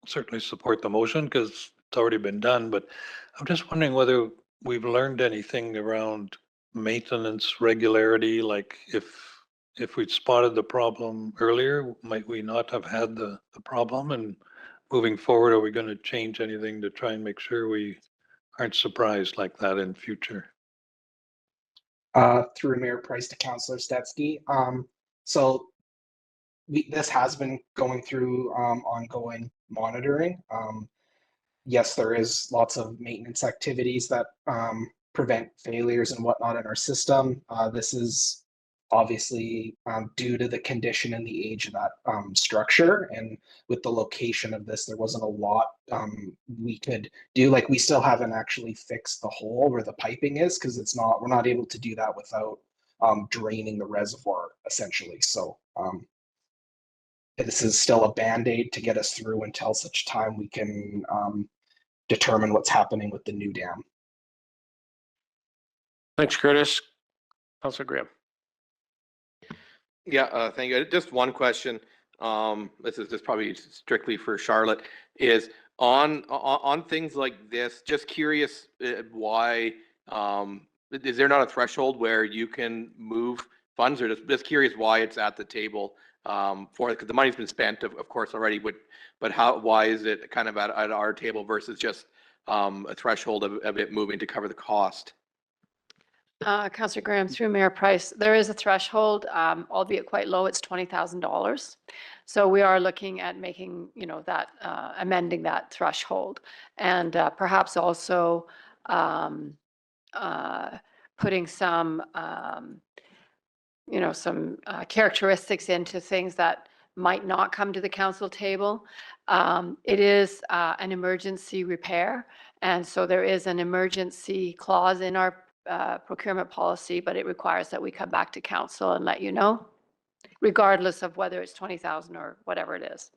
Speaker 4: certainly support the motion because it's already been done, but I'm just wondering whether we've learned anything around maintenance regularity, like if we'd spotted the problem earlier, might we not have had the problem? And moving forward, are we going to change anything to try and make sure we aren't surprised like that in future?
Speaker 9: Through Mayor Price to Councillor Stetsky. So this has been going through ongoing monitoring. Yes, there is lots of maintenance activities that prevent failures and whatnot in our system. This is obviously due to the condition and the age of that structure. And with the location of this, there wasn't a lot we could do. Like, we still haven't actually fixed the hole where the piping is, because we're not able to do that without draining the reservoir, essentially. So this is still a Band-Aid to get us through until such time we can determine what's happening with the new dam.
Speaker 1: Thanks, Curtis. Councillor Graham.
Speaker 8: Yeah, thank you. Just one question. This is just probably strictly for Charlotte. Is on things like this, just curious why is there not a threshold where you can move funds, or just curious why it's at the table for it? Because the money's been spent, of course, already. But why is it kind of at our table versus just a threshold of it moving to cover the cost?
Speaker 6: Councillor Graham, through Mayor Price, there is a threshold, albeit quite low. It's $20,000. So we are looking at making, that amending that threshold, and perhaps also putting some, some characteristics into things that might not come to the council table. It is an emergency repair, and so there is an emergency clause in our procurement policy, but it requires that we come back to council and let you know, regardless of whether it's 20,000 or whatever it is.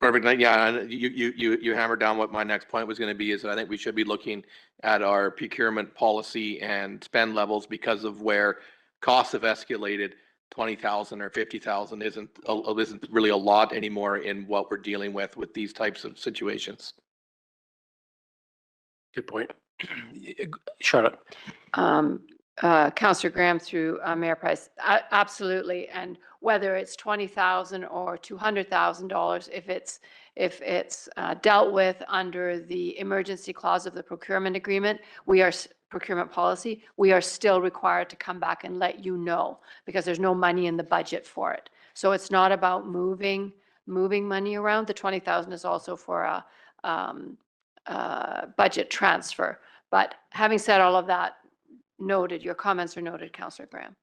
Speaker 8: Perfect. Yeah, and you hammered down what my next point was going to be, is that I think we should be looking at our procurement policy and spend levels, because of where costs have escalated. 20,000 or 50,000 isn't really a lot anymore in what we're dealing with these types of situations.
Speaker 1: Good point. Charlotte.
Speaker 6: Councillor Graham, through Mayor Price, absolutely. And whether it's $20,000 or $200,000, if it's dealt with under the emergency clause of the procurement agreement, procurement policy, we are still required to come back and let you know, because there's no money in the budget for it. So it's not about moving moving money around. The 20,000 is also for a budget transfer. But having said all of that, noted, your comments are noted, Councillor Graham.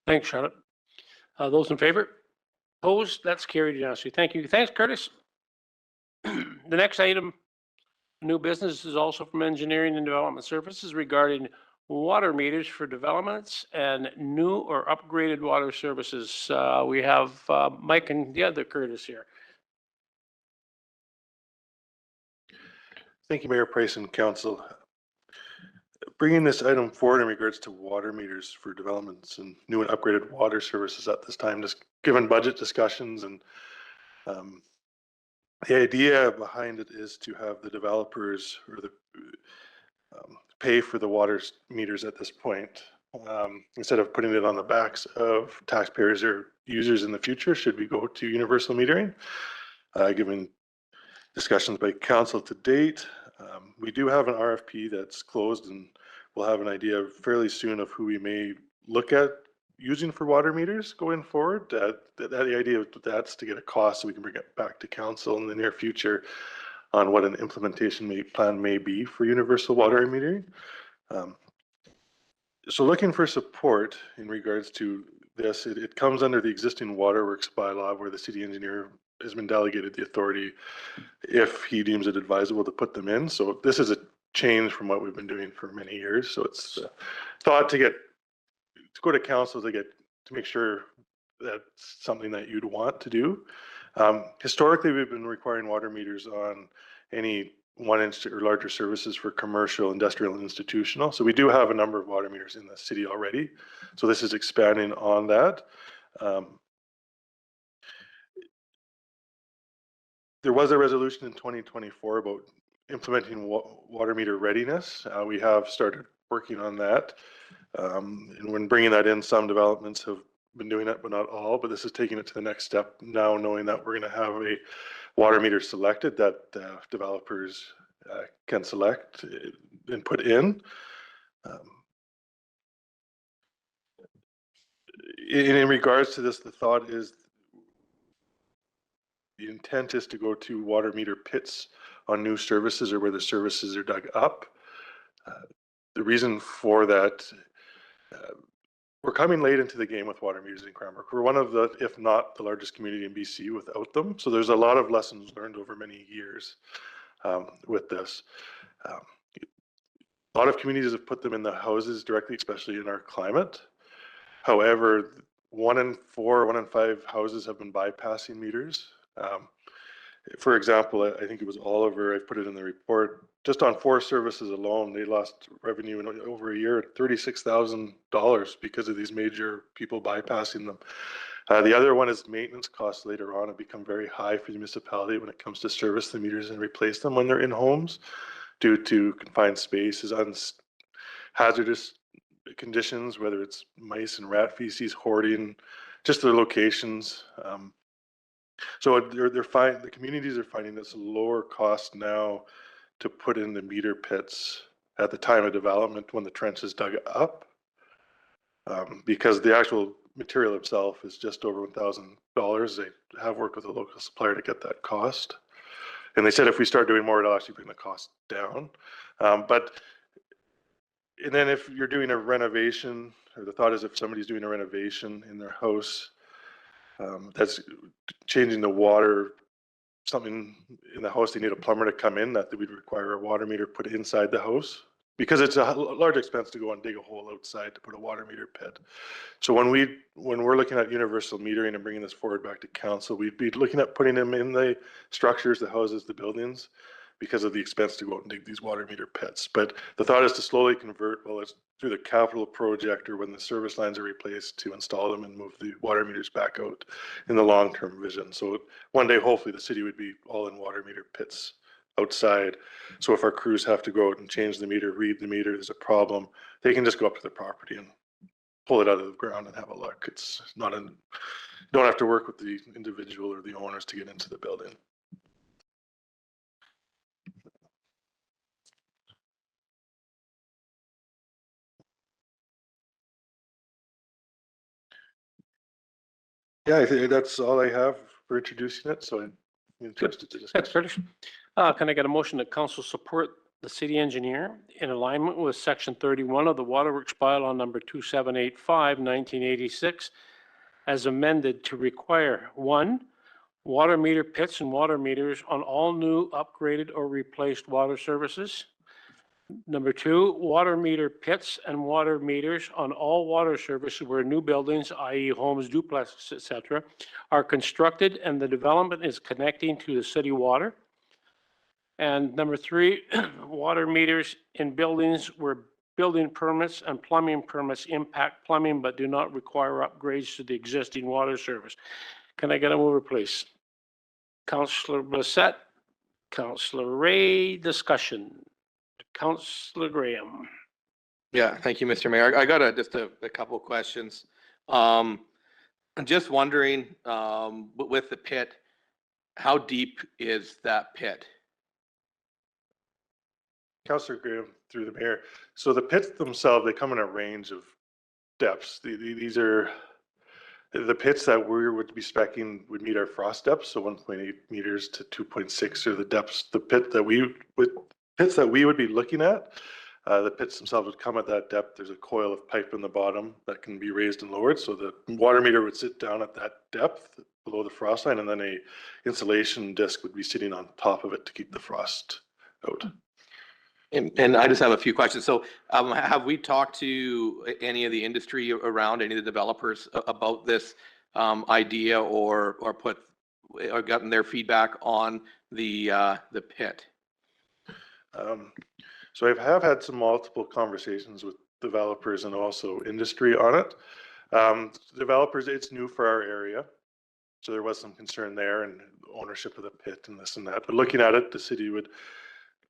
Speaker 1: Thanks, Charlotte. Those in favor? Opposed? That's carried unanimously. Thank you. Thanks, Curtis. The next item, new business, is also from Engineering and Development Services regarding water meters for developments and new or upgraded water services. We have Mike and the other Curtis here.
Speaker 10: Thank you, Mayor Price and Council. Bringing this item forward in regards to water meters for developments and new and upgraded water services at this time, just given budget discussions, and the idea behind it is to have the developers or the pay for the water meters at this point, instead of putting it on the backs of taxpayers or users in the future, should we go to universal metering. Given discussions by council to date, we do have an RFP that's closed, and we'll have an idea fairly soon of who we may look at using for water meters going forward. The idea of that's to get a cost so we can bring it back to council in the near future on what an implementation plan may be for universal water metering. So looking for support in regards to this, it comes under the existing waterworks bylaw where the city engineer has been delegated the authority if he deems it advisable to put them in. So this is a change from what we've been doing for many years. So it's thought to go to council to make sure that's something that you'd want to do. Historically, we've been requiring water meters on any 1 inch or larger services for commercial, industrial, and institutional. So we do have a number of water meters in the city already. So this is expanding on that. There was a resolution in 2024 about implementing water meter readiness. We have started working on that. And when bringing that in, some developments have been doing it, but not all. But this is taking it to the next step now, knowing that we're going to have a water meter selected that developers can select and put in. In regards to this, the thought is the intent is to go to water meter pits on new services or where the services are dug up. The reason for that, we're coming late into the game with water meters in Cranbrook. We're one of the, if not the largest community in BC without them. So there's a lot of lessons learned over many years with this. A lot of communities have put them in the houses directly, especially in our climate. However, 1 in 4, 1 in 5 houses have been bypassing meters. For example, I think it was Oliver, I put it in the report, just on 4 services alone, they lost revenue in over a year, $36,000 because of these major people bypassing them. The other one is maintenance costs later on have become very high for the municipality when it comes to service the meters and replace them when they're in homes due to confined spaces, hazardous conditions, whether it's mice and rat feces, hoarding, just their locations. So the communities are finding it's a lower cost now to put in the meter pits at the time of development when the trench is dug up, because the actual material itself is just over $1,000. They have worked with a local supplier to get that cost. And they said if we start doing more, it'll actually bring the cost down. And then if you're doing a renovation, or the thought is if somebody's doing a renovation in their house, that's changing the water, something in the house, they need a plumber to come in, that we'd require a water meter put inside the house, because it's a large expense to go and dig a hole outside to put a water meter pit. So when we're looking at universal metering and bringing this forward back to council, we'd be looking at putting them in the structures, the houses, the buildings, because of the expense to go out and dig these water meter pits. But the thought is to slowly convert, well, it's through the capital project or when the service lines are replaced, to install them and move the water meters back out in the long-term vision. So one day, hopefully, the city would be all in water meter pits outside. So if our crews have to go out and change the meter, read the meter, there's a problem, they can just go up to the property and pull it out of the ground and have a look. It's not don't have to work with the individual or the owners to get into the building. Yeah, I think that's all I have for introducing it, so I'm interested to
Speaker 1: Thanks,
Speaker 10: discuss.
Speaker 1: Curtis. Can I get a motion that council support the city engineer in alignment with section 31 of the Waterworks bylaw number 2785, 1986, as amended to require, 1, water meter pits and water meters on all new, upgraded, or replaced water services. Number 2, water meter pits and water meters on all water services where new buildings, i.e. homes, duplexes, et cetera, are constructed and the development is connecting to the city water. And number 3, water meters in buildings where building permits and plumbing permits impact plumbing but do not require upgrades to the existing water service. Can I get a mover, please? Councillor Bissett, Councillor Ray, discussion. Councillor Graham.
Speaker 8: Yeah, thank you, Mr. Mayor. I got just a couple of questions. I'm just wondering, with the pit, how deep is that pit?
Speaker 10: Councillor Graham, through the mayor. So the pits themselves, they come in a range of depths. These are the pits that we would be speccing would meet our frost depths, so 1.8 meters to 2.6 are the depths. The pits that we would be looking at, the pits themselves would come at that depth. There's a coil of pipe in the bottom that can be raised and lowered, so the water meter would sit down at that depth below the frost line, and then a insulation disc would be sitting on top of it to keep the frost out.
Speaker 8: And I just have a few questions. So have we talked to any of the industry around, any of the developers about this idea or gotten their feedback on the pit?
Speaker 10: So I have had some multiple conversations with developers and also industry on it. Developers, it's new for our area. So there was some concern there and ownership of the pit and this and that. But looking at it, the city would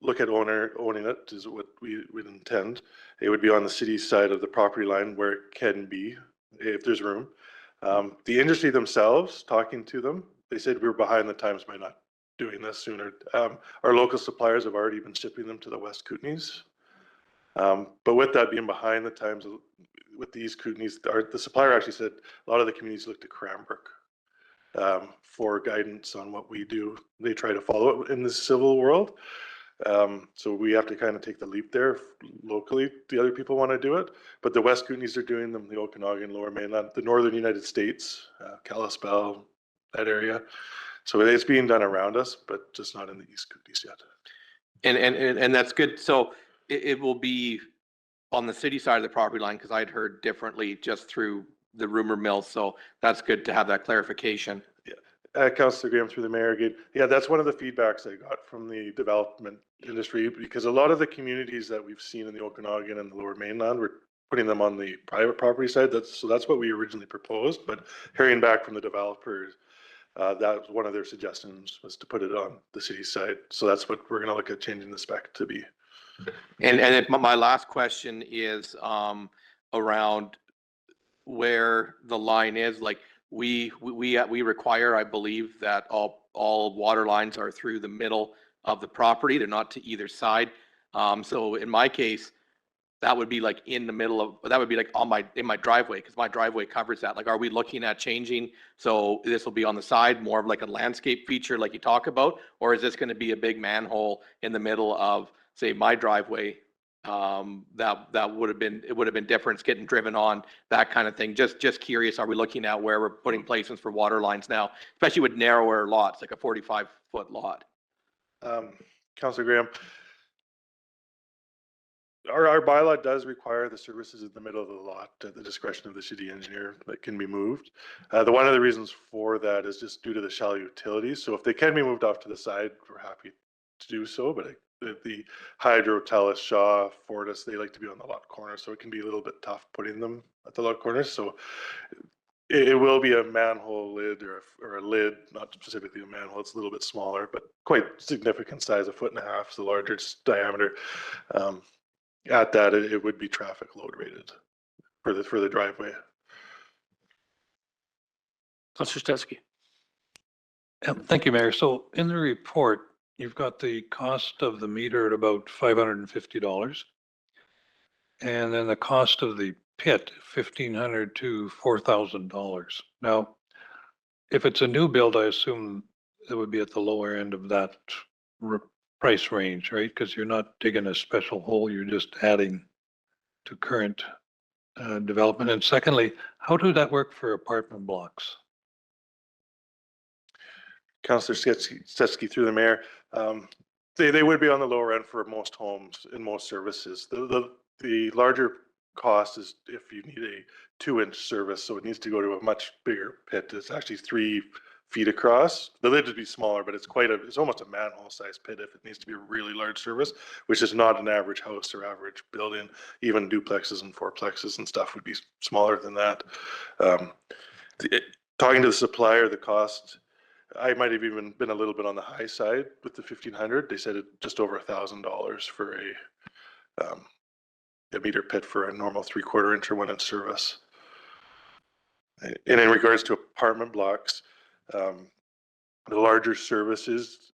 Speaker 10: look at owning it is what we would intend. It would be on the city side of the property line where it can be, if there's room. The industry themselves, talking to them, they said we were behind the times by not doing this sooner. Our local suppliers have already been shipping them to the West Kootenays. But with that being behind the times with these Kootenays, the supplier actually said a lot of the communities look to Cranbrook for guidance on what we do. They try to follow it in the civil world. So we have to kind of take the leap there locally. The other people want to do it, but the West Kootenays are doing them, the Okanagan, Lower Mainland, the Northern United States, Kalispell, that area. So it's being done around us, but just not in the East Kootenays yet.
Speaker 8: And that's good. So it will be on the city side of the property line, because I'd heard differently just through the rumor mill. So that's good to have that clarification.
Speaker 10: Councillor Graham, through the mayor again. Yeah, that's one of the feedbacks I got from the development industry, because a lot of the communities that we've seen in the Okanagan and the Lower Mainland, we're putting them on the private property side. That's what we originally proposed, but hearing back from the developers, that was one of their suggestions, was to put it on the city side. So that's what we're going to look at changing the spec to be.
Speaker 8: And my last question is around where the line is. Like we require, I believe, that all water lines are through the middle of the property. They're not to either side. So in my case, that would be like in the middle of, that would be like in my driveway, because my driveway covers that. Like, are we looking at changing? So this will be on the side, more of like a landscape feature like you talk about, or is this going to be a big manhole in the middle of, say, my driveway? That would have been different, getting driven on, that kind of thing. Just curious, are we looking at where we're putting placements for water lines now, especially with narrower lots, like a 45-foot lot?
Speaker 10: Councillor Graham, our bylaw does require the services in the middle of the lot at the discretion of the city engineer that can be moved. One of the reasons for that is just due to the shallow utilities. So if they can be moved off to the side, we're happy to do so. But the Hydro, Telus, Shaw, Fortis, they like to be on the lot corner, so it can be a little bit tough putting them at the lot corners. So it will be a manhole lid or a lid, not specifically a manhole. It's a little bit smaller, but quite significant size, 1.5 feet, so the larger diameter. At that, it would be traffic load rated for the driveway.
Speaker 1: Councillor Stetsky.
Speaker 4: Thank you, Mayor. So in the report, you've got the cost of the meter at about $550, and then the cost of the pit, $1,500 to $4,000. Now, if it's a new build, I assume it would be at the lower end of that price range, right? Because you're not digging a special hole, you're just adding to current development. And secondly, how does that work for apartment blocks?
Speaker 10: Councillor Stetsky through the mayor. They would be on the lower end for most homes in most services. The larger cost is if you need a 2-inch service, so it needs to go to a much bigger pit. It's actually 3 feet across. The lid would be smaller, but it's almost a manhole sized pit if it needs to be a really large service, which is not an average house or average building. Even duplexes and fourplexes and stuff would be smaller than that. Talking to the supplier, the cost, I might have even been a little bit on the high side with the 1,500. They said it just over $1,000 for a meter pit for a normal 3/4 inch or 1-inch service. And in regards to apartment blocks, the larger services,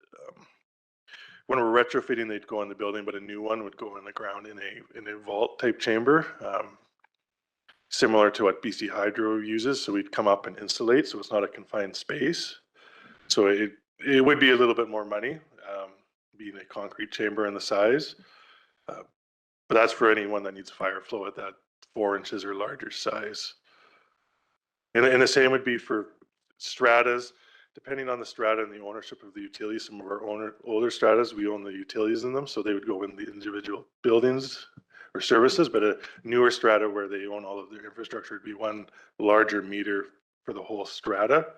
Speaker 10: when we're retrofitting, they'd go in the building, but a new one would go in the ground in a vault type chamber, similar to what BC Hydro uses. So we'd come up and insulate, so it's not a confined space. So it would be a little bit more money, being a concrete chamber in the size. But that's for anyone that needs fire flow at that 4 inches or larger size. And the same would be for stratas, depending on the strata and the ownership of the utilities. Some of our older stratas, we own the utilities in them, so they would go in the individual buildings or services. But a newer strata where they own all of their infrastructure would be one larger meter for the whole strata,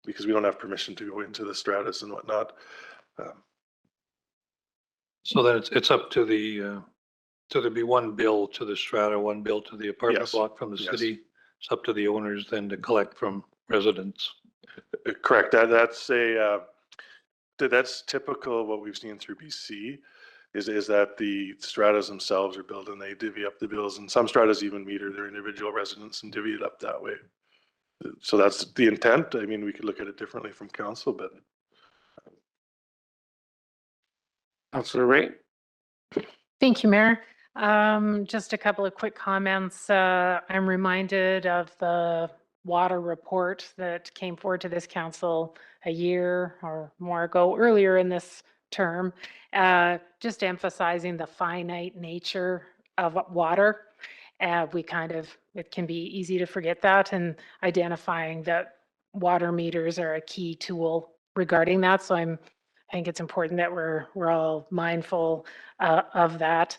Speaker 10: because we don't have permission to go into the stratas and whatnot.
Speaker 4: So then it's up to the, so there'd be one bill to the strata, one bill to the apartment
Speaker 10: Yes.
Speaker 4: block from the
Speaker 10: Yes.
Speaker 4: city. It's up to the owners then to collect from residents.
Speaker 10: Correct. That's typical of what we've seen through BC, is that the stratas themselves are billed and they divvy up the bills, and some stratas even meter their individual residents and divvy it up that way. So that's the intent. I mean, we could look at it differently from council, but.
Speaker 1: Councillor Ray?
Speaker 5: Thank you, Mayor. Just a couple of quick comments. I'm reminded of the water report that came forward to this council a year or more ago, earlier in this term, just emphasizing the finite nature of water. It can be easy to forget that, and identifying that water meters are a key tool regarding that. So I think it's important that we're all mindful of that.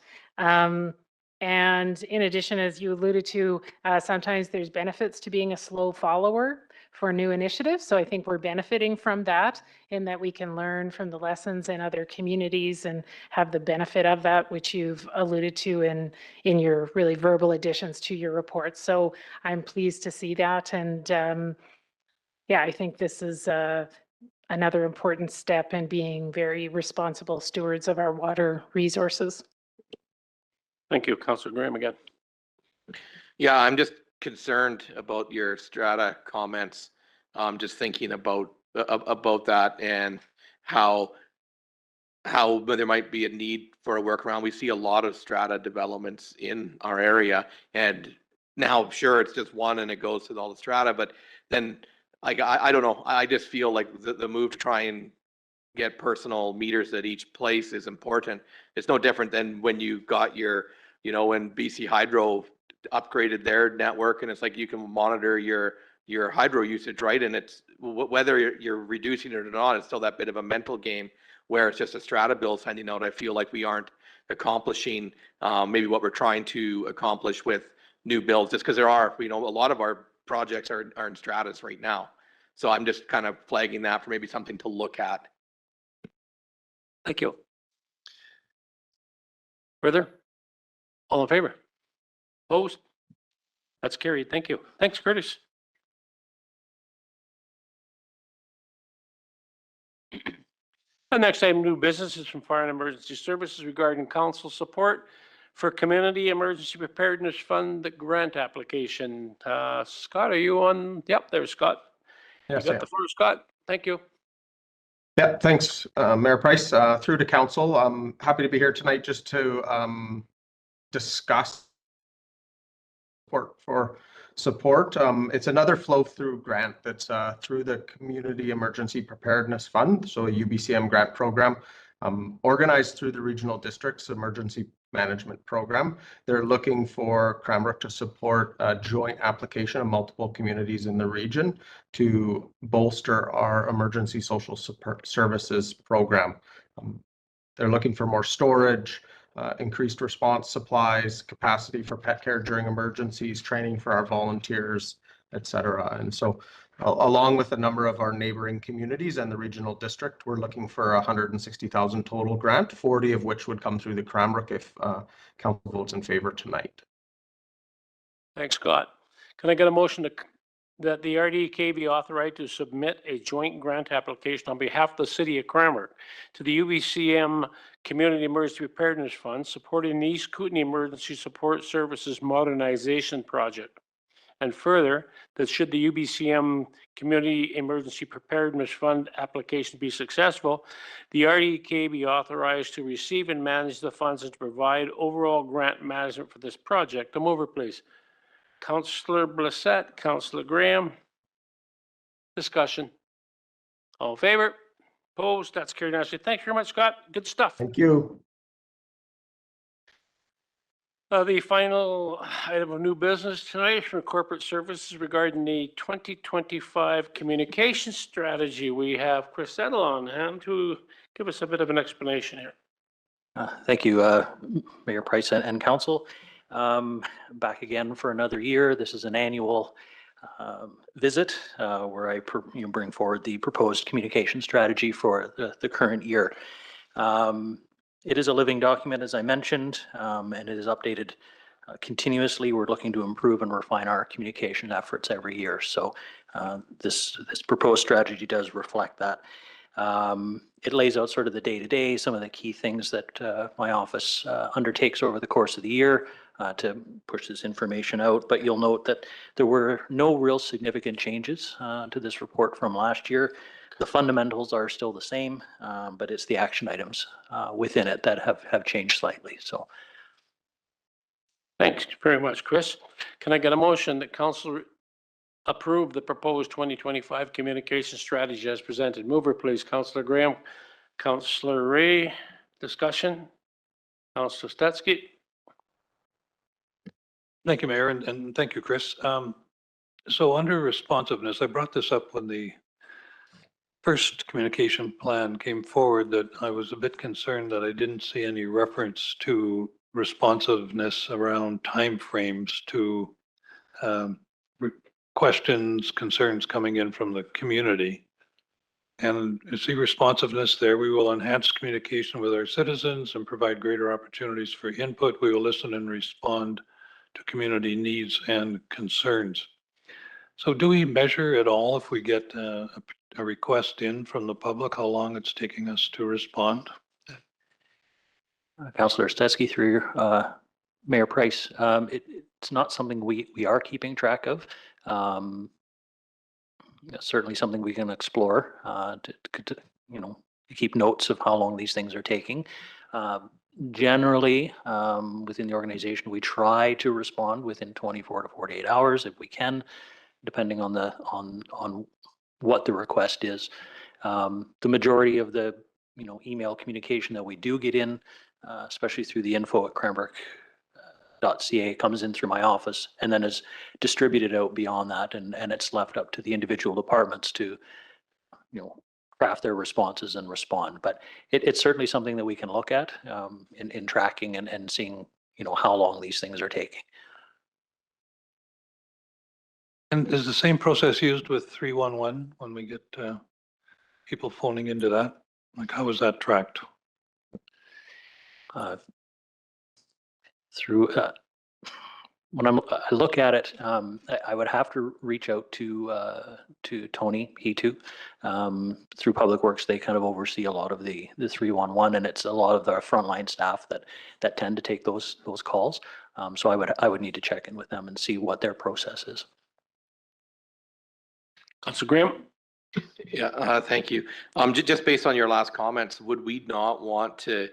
Speaker 5: And in addition, as you alluded to, sometimes there's benefits to being a slow follower for new initiatives. So I think we're benefiting from that, in that we can learn from the lessons in other communities and have the benefit of that, which you've alluded to in your really verbal additions to your report. So I'm pleased to see that. And yeah, I think this is another important step in being very responsible stewards of our water resources.
Speaker 1: Thank you. Councillor Graham again.
Speaker 8: Yeah, I'm just concerned about your strata comments. Just thinking about that and how there might be a need for a workaround. We see a lot of strata developments in our area, and now sure it's just one and it goes to all the strata, but then I don't know. I just feel like the move to try and get personal meters at each place is important. It's no different than when you got when BC Hydro upgraded their network, and it's like you can monitor your hydro usage, right? And it's whether you're reducing it or not, it's still that bit of a mental game where it's just a strata bill sending out. I feel like we aren't accomplishing maybe what we're trying to accomplish with new builds, just because there are, a lot of our projects are in stratas right now. So I'm just kind of flagging that for maybe something to look at.
Speaker 1: Thank you. Further? All in favor? Opposed? That's carried. Thank you. Thanks, Curtis. The next item, new business, is from Fire and Emergency Services regarding council support for Community Emergency Preparedness Fund, the grant application. Scott, are you on? Yep, there's Scott.
Speaker 11: Yes,
Speaker 1: You got the floor, Scott. Thank you.
Speaker 11: yeah, thanks, Mayor Price. Through to council, I'm happy to be here tonight just to discuss support for support. It's another flow-through grant that's through the Community Emergency Preparedness Fund, so a UBCM grant program organized through the Regional District's Emergency Management Program. They're looking for Cranbrook to support a joint application of multiple communities in the region to bolster our emergency social services program. They're looking for more storage, increased response supplies, capacity for pet care during emergencies, training for our volunteers, et cetera. And so along with a number of our neighboring communities and the regional district, we're looking for 160,000 total grant, 40 of which would come through the Cranbrook if council votes in favor tonight.
Speaker 1: Thanks, Scott. Can I get a motion that the RDK be authorized to submit a joint grant application on behalf of the city of Cranbrook to the UBCM Community Emergency Preparedness Fund supporting the East Kootenay Emergency Support Services Modernization Project? And further, that should the UBCM Community Emergency Preparedness Fund application be successful, the RDK be authorized to receive and manage the funds and to provide overall grant management for this project. The mover, please. Councillor Blissett, Councillor Graham. Discussion. All in favor? Opposed? That's carried unanimously. Thank you very much, Scott. Good stuff.
Speaker 11: Thank you.
Speaker 1: The final item of new business tonight from corporate services regarding the 2025 communication strategy. We have Chris Settle on hand to give us a bit of an explanation here.
Speaker 12: Thank you, Mayor Price and Council. Back again for another year. This is an annual visit where I bring forward the proposed communication strategy for the current year. It is a living document, as I mentioned, and it is updated continuously. We're looking to improve and refine our communication efforts every year. So this proposed strategy does reflect that. It lays out sort of the day-to-day, some of the key things that my office undertakes over the course of the year to push this information out. But you'll note that there were no real significant changes to this report from last year. The fundamentals are still the same, but it's the action items within it that have changed slightly. So,
Speaker 1: thanks very much, Chris. Can I get a motion that council approve the proposed 2025 communication strategy as presented? Mover, please. Councillor Graham, Councillor Ray. Discussion. Councillor Stetsky.
Speaker 4: Thank you, Mayor, and thank you, Chris. So under responsiveness, I brought this up when the first communication plan came forward, that I was a bit concerned that I didn't see any reference to responsiveness around timeframes to questions, concerns coming in from the community. And you see responsiveness there. We will enhance communication with our citizens and provide greater opportunities for input. We will listen and respond to community needs and concerns. So do we measure at all if we get a request in from the public, how long it's taking us to respond?
Speaker 12: Councillor Stetsky, through Mayor Price, it's not something we are keeping track of. Certainly something we can explore to keep notes of how long these things are taking. Generally, within the organization, we try to respond within 24 to 48 hours if we can, depending on what the request is. The majority of the email communication that we do get in, especially through the info@cranbrook.ca, comes in through my office and then is distributed out beyond that, and it's left up to the individual departments to craft their responses and respond. But it's certainly something that we can look at in tracking and seeing how long these things are taking.
Speaker 4: And is the same process used with 311 when we get people phoning into that? Like, how is that tracked? When I look at it, I would have to reach out to Tony Hetu through Public Works. They kind of oversee a lot of the 311, and it's a lot of the frontline staff that tend to take those calls. So I would need to check in with them and see what their process is.
Speaker 1: Councillor Graham.
Speaker 8: Yeah, thank you. Just based on your last comments, would we not want to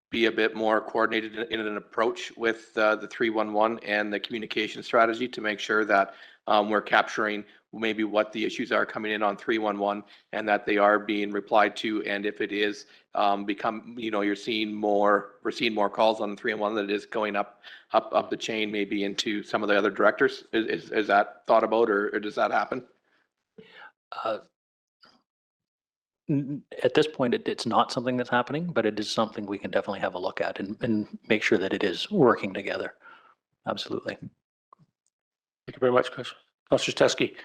Speaker 8: be a bit more coordinated in an approach with the 311 and the communication strategy to make sure that we're capturing maybe what the issues are coming in on 311 and that they are being replied to. And if it is we're seeing more calls on the 311 that it is going up the chain, maybe into some of the other directors. Is that thought about, or does that happen?
Speaker 12: At this point, it's not something that's happening, but it is something we can definitely have a look at and make sure that it is working together. Absolutely.
Speaker 1: Thank you very much, Chris. Councillor Teske.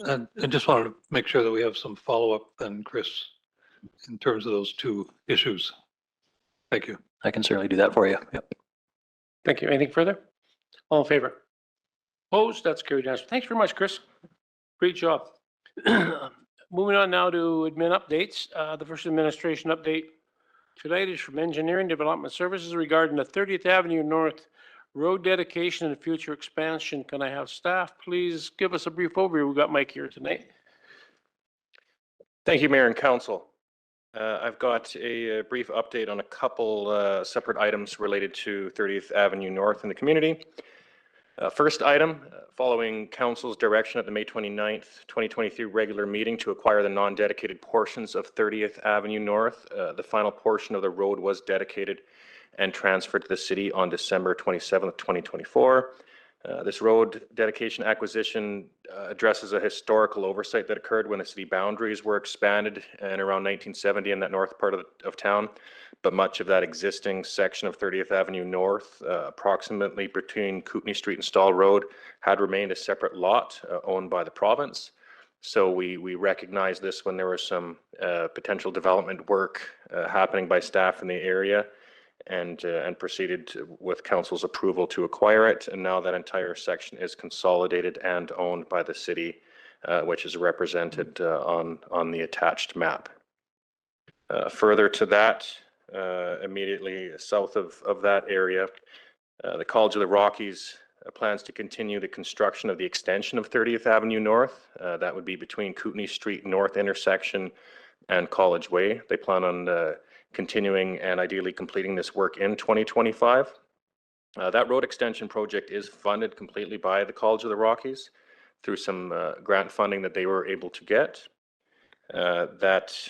Speaker 4: I just wanted to make sure that we have some follow-up then, Chris, in terms of those two issues. Thank you.
Speaker 12: I can certainly do that for you. Yep.
Speaker 1: Thank you. Anything further? All in favor? Opposed? That's carried. Thanks very much, Chris. Great job. Moving on now to admin updates. The first administration update tonight is from Engineering Development Services regarding the 30th Avenue North road dedication and future expansion. Can I have staff please give us a brief overview? We've got Mike here tonight.
Speaker 13: Thank you, Mayor and Council. I've got a brief update on a couple separate items related to 30th Avenue North in the community. First item, following Council's direction at the May 29th, 2023 regular meeting to acquire the non-dedicated portions of 30th Avenue North, the final portion of the road was dedicated and transferred to the city on December 27th, 2024. This road dedication acquisition addresses a historical oversight that occurred when the city boundaries were expanded in around 1970 in that north part of town. But much of that existing section of 30th Avenue North, approximately between Kootenay Street and Stall Road, had remained a separate lot owned by the province. So we recognized this when there was some potential development work happening by staff in the area, and proceeded with council's approval to acquire it. And now that entire section is consolidated and owned by the city, which is represented on the attached map. Further to that, immediately south of that area, the College of the Rockies plans to continue the construction of the extension of 30th Avenue North. That would be between Kootenay Street North intersection and College Way. They plan on continuing and ideally completing this work in 2025. That road extension project is funded completely by the College of the Rockies through some grant funding that they were able to get. That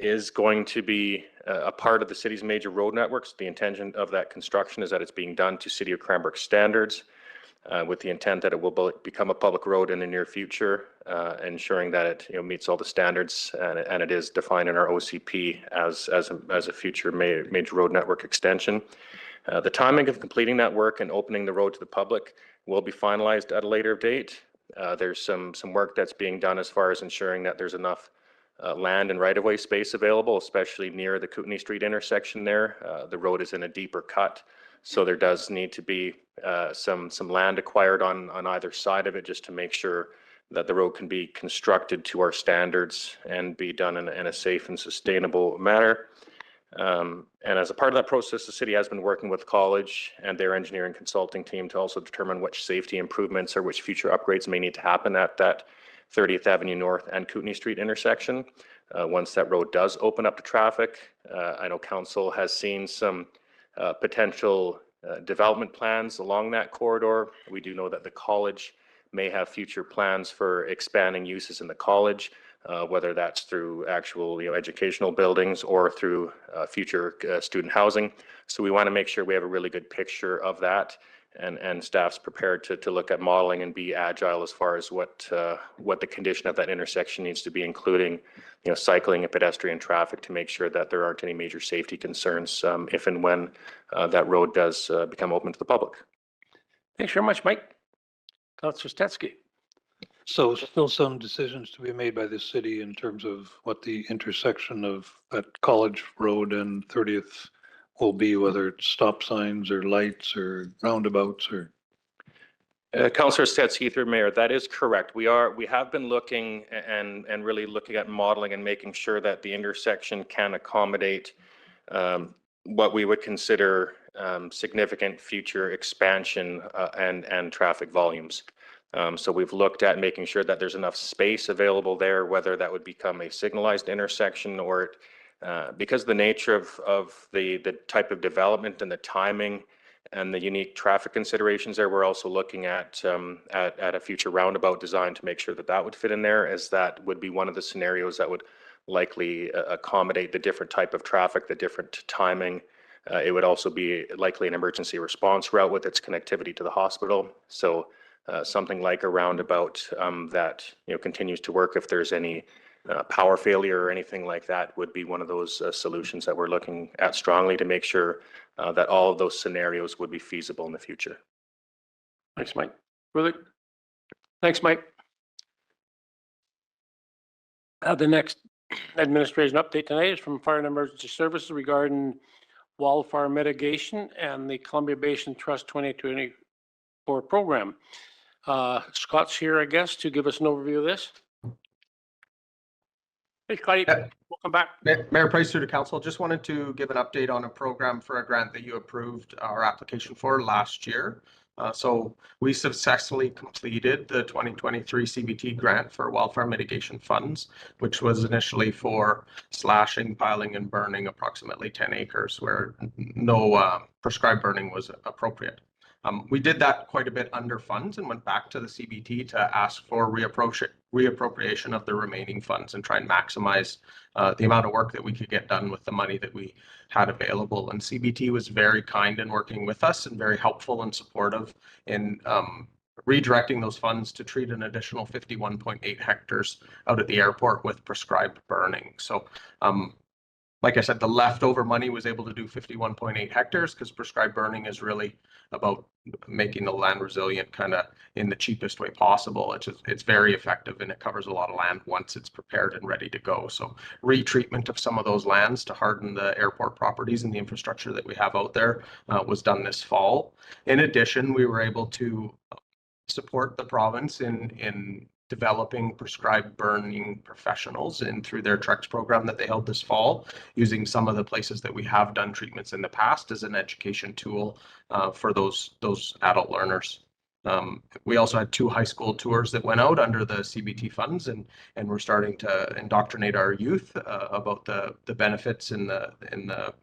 Speaker 13: is going to be a part of the city's major road networks. The intention of that construction is that it's being done to City of Cranbrook standards, with the intent that it will become a public road in the near future, ensuring that it meets all the standards, and it is defined in our OCP as a future major road network extension. The timing of completing that work and opening the road to the public will be finalized at a later date. There's some work that's being done as far as ensuring that there's enough land and right-of-way space available, especially near the Kootenay Street intersection there. The road is in a deeper cut, so there does need to be some land acquired on either side of it, just to make sure that the road can be constructed to our standards and be done in a safe and sustainable manner. And as a part of that process, the city has been working with the college and their engineering consulting team to also determine which safety improvements or which future upgrades may need to happen at that 30th Avenue North and Kootenay Street intersection. Once that road does open up to traffic, I know council has seen some potential development plans along that corridor. We do know that the college may have future plans for expanding uses in the college, whether that's through actual educational buildings or through future student housing. So we want to make sure we have a really good picture of that, and staff's prepared to look at modeling and be agile as far as what the condition of that intersection needs to be, including cycling and pedestrian traffic, to make sure that there aren't any major safety concerns if and when that road does become open to the public.
Speaker 1: Thanks very much, Mike. Councillor Stetsky.
Speaker 4: So still some decisions to be made by the city in terms of what the intersection of that College Road and 30th will be, whether it's stop signs or lights or roundabouts or.
Speaker 13: Councillor Stetsky, through Mayor, that is correct. We have been looking and really looking at modeling and making sure that the intersection can accommodate what we would consider significant future expansion and traffic volumes. So we've looked at making sure that there's enough space available there, whether that would become a signalized intersection or Because the nature of the type of development and the timing and the unique traffic considerations there, we're also looking at a future roundabout design to make sure that that would fit in there, as that would be one of the scenarios that would likely accommodate the different type of traffic, the different timing. It would also be likely an emergency response route with its connectivity to the hospital. So something like a roundabout that continues to work if there's any power failure or anything like that would be one of those solutions that we're looking at strongly to make sure that all of those scenarios would be feasible in the future.
Speaker 1: Thanks, Mike. Really? Thanks, Mike. The next administration update tonight is from Fire and Emergency Services regarding wildfire mitigation and the Columbia Basin Trust 2024 program. Scott's here, I guess, to give us an overview of this. Hey, Scotty, welcome back.
Speaker 11: Mayor Price through to council. Just wanted to give an update on a program for a grant that you approved our application for last year. So we successfully completed the 2023 CBT grant for wildfire mitigation funds, which was initially for slashing, piling, and burning approximately 10 acres where no prescribed burning was appropriate. We did that quite a bit under funds and went back to the CBT to ask for reappropriation of the remaining funds and try and maximize the amount of work that we could get done with the money that we had available. And CBT was very kind in working with us and very helpful and supportive in redirecting those funds to treat an additional 51.8 hectares out at the airport with prescribed burning. So like I said, the leftover money was able to do 51.8 hectares because prescribed burning is really about making the land resilient kind of in the cheapest way possible. It's very effective and it covers a lot of land once it's prepared and ready to go. So retreatment of some of those lands to harden the airport properties and the infrastructure that we have out there was done this fall. In addition, we were able to support the province in developing prescribed burning professionals and through their TREX program that they held this fall, using some of the places that we have done treatments in the past as an education tool for those adult learners. We also had 2 high school tours that went out under the CBT funds, and we're starting to indoctrinate our youth about the benefits and the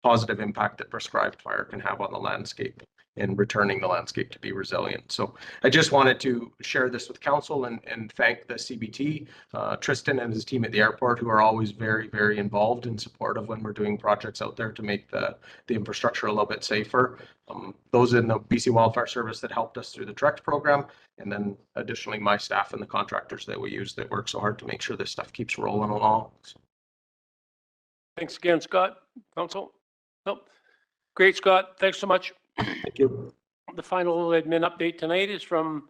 Speaker 11: positive impact that prescribed fire can have on the landscape and returning the landscape to be resilient. So I just wanted to share this with council and thank the CBT, Tristan and his team at the airport, who are always very, very involved and supportive when we're doing projects out there to make the infrastructure a little bit safer. Those in the BC Wildfire Service that helped us through the TREX program, and then additionally my staff and the contractors that we use that work so hard to make sure this stuff keeps rolling along.
Speaker 1: Thanks again, Scott. Council? Nope. Great, Scott. Thanks so much.
Speaker 11: Thank you.
Speaker 1: The final admin update tonight is from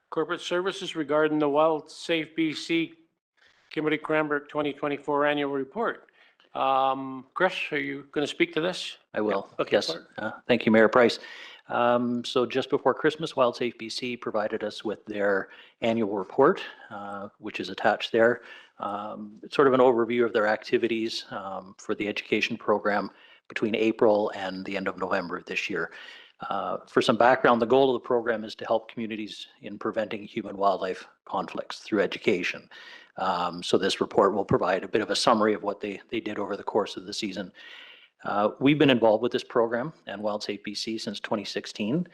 Speaker 1: Corporate Services regarding the Wild Safe BC Kimberly Cranbrook 2024 annual report. Chris, are you going to speak to this?
Speaker 12: I will.
Speaker 1: Okay,
Speaker 12: Yes. Thank you, Mayor Price. So just before Christmas, Wild Safe BC provided us with their annual report, which is attached there. It's sort of an overview of their activities for the education program between April and the end of November of this year. For some background, the goal of the program is to help communities in preventing human-wildlife conflicts through education. So this report will provide a bit of a summary of what they did over the course of the season. We've been involved with this program and Wild Safe BC since 2016.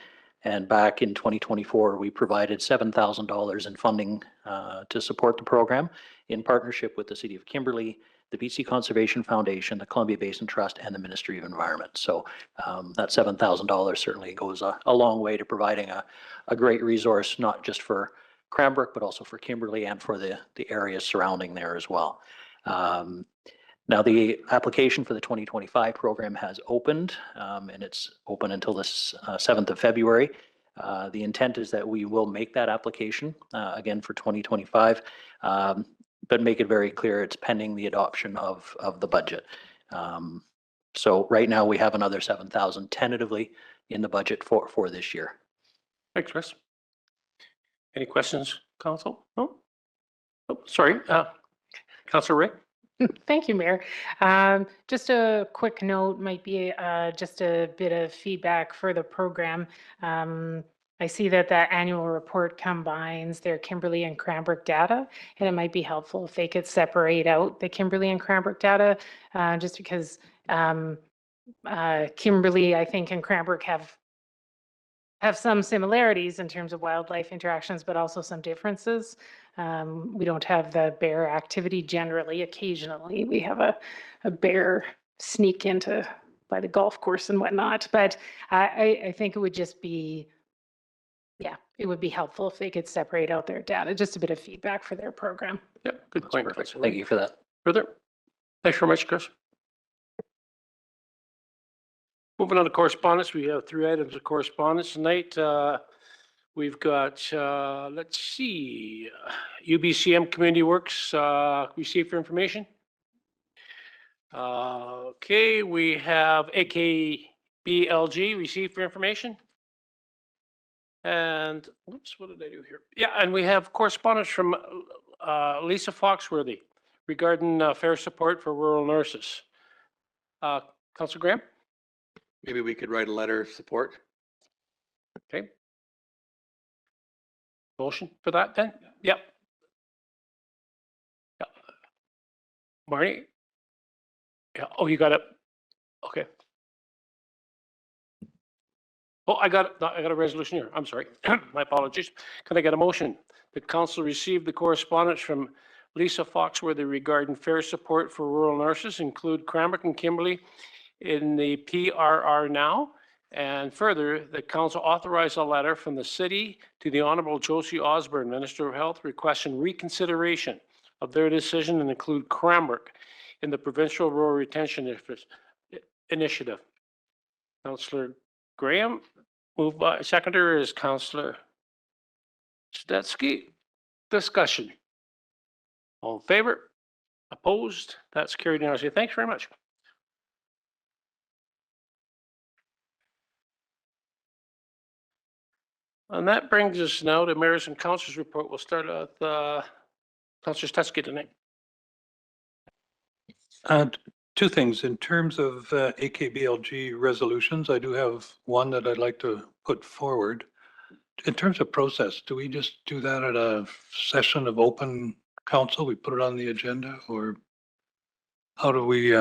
Speaker 12: And back in 2024, we provided $7,000 in funding to support the program in partnership with the City of Kimberley, the BC Conservation Foundation, the Columbia Basin Trust, and the Ministry of Environment. So that $7,000 certainly goes a long way to providing a great resource, not just for Cranbrook, but also for Kimberley and for the areas surrounding there as well. Now, the application for the 2025 program has opened, and it's open until the 7th of February. The intent is that we will make that application again for 2025, but make it very clear it's pending the adoption of the budget. So right now we have another 7,000 tentatively in the budget for this year.
Speaker 1: Thanks, Chris. Any questions, Council? No? Oh, sorry. Councilor Ray?
Speaker 5: Thank you, Mayor. Just a quick note, might be just a bit of feedback for the program. I see that that annual report combines their Kimberley and Cranbrook data, and it might be helpful if they could separate out the Kimberley and Cranbrook data, just because Kimberley, I think, and Cranbrook have some similarities in terms of wildlife interactions, but also some differences. We don't have the bear activity generally. Occasionally, we have a bear sneak into by the golf course and whatnot. But I think it would just be, yeah, it would be helpful if they could separate out their data. Just a bit of feedback for their program.
Speaker 1: Yep, good point.
Speaker 12: Perfect.
Speaker 1: Councillor.
Speaker 12: Thank you for that.
Speaker 1: Further? Thanks very much, Chris. Moving on to correspondence, we have 3 items of correspondence tonight. We've got, let's see, UBCM Community Works, receive for information. Okay, we have AKBLG, receive for information. And, whoops, what did I do here? Yeah, and we have correspondence from Lisa Foxworthy regarding fair support for rural nurses. Councillor Graham?
Speaker 8: Maybe we could write a letter of support.
Speaker 1: Okay. Motion for that then? Yep. Yeah. Marnie? Yeah, oh, you got it. Okay. Oh, I got a resolution here. I'm sorry. My apologies. Can I get a motion? The council received the correspondence from Lisa Foxworthy regarding fair support for rural nurses, include Cranbrook and Kimberley in the PRR now. And further, the council authorized a letter from the city to the Honorable Josie Osborne, Minister of Health, requesting reconsideration of their decision and include Cranbrook in the Provincial Rural Retention Initiative. Councillor Graham, moved by, seconder is Councillor Stetsky. Discussion. All in favor? Opposed? That's carried unanimously. Thanks very much. And that brings us now to mayors and councillors report. We'll start with Councillor Stetsky tonight.
Speaker 4: Two things. In terms of AKBLG resolutions, I do have one that I'd like to put forward. In terms of process, do we just do that at a session of open council? We put it on the agenda, or how do we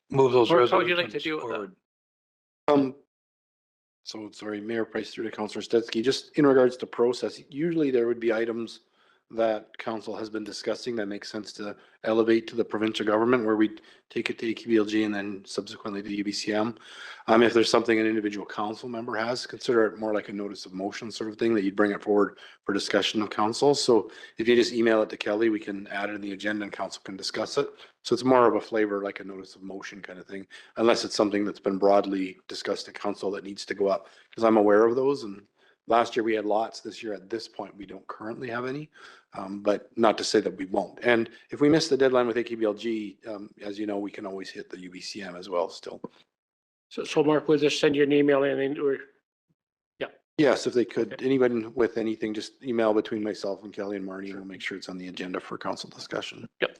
Speaker 4: move those
Speaker 1: Mark, how would
Speaker 4: resolutions
Speaker 1: you like to deal with that?
Speaker 4: forward?
Speaker 14: So sorry, Mayor Price through to Councillor Stetsky, just in regards to process, usually there would be items that council has been discussing that makes sense to elevate to the provincial government, where we take it to AKBLG and then subsequently to UBCM. If there's something an individual council member has, consider it more like a notice of motion sort of thing, that you'd bring it forward for discussion of council. So if you just email it to Kelly, we can add it in the agenda and council can discuss it. So it's more of a flavor like a notice of motion kind of thing, unless it's something that's been broadly discussed at council that needs to go up, because I'm aware of those. And last year we had lots. This year at this point, we don't currently have any, but not to say that we won't. And if we miss the deadline with AKBLG, as you know, we can always hit the UBCM as well still.
Speaker 1: So Mark, we'll just send you an email and or
Speaker 14: Yes, if they could, anybody with anything, just email between myself and Kelly and Marnie, and we'll make sure it's on the agenda for council discussion.
Speaker 4: Okay.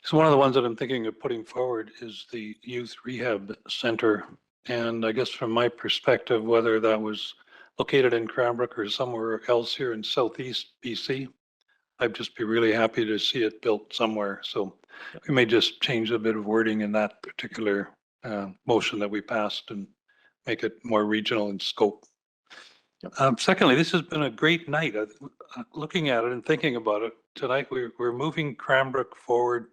Speaker 4: So one of the ones that I'm thinking of putting forward is the Youth Rehab Center. And I guess from my perspective, whether that was located in Cranbrook or somewhere else here in Southeast BC, I'd just be really happy to see it built somewhere. So we may just change a bit of wording in that particular motion that we passed and make it more regional in scope. Secondly, this has been a great night. Looking at it and thinking about it, tonight we're moving Cranbrook forward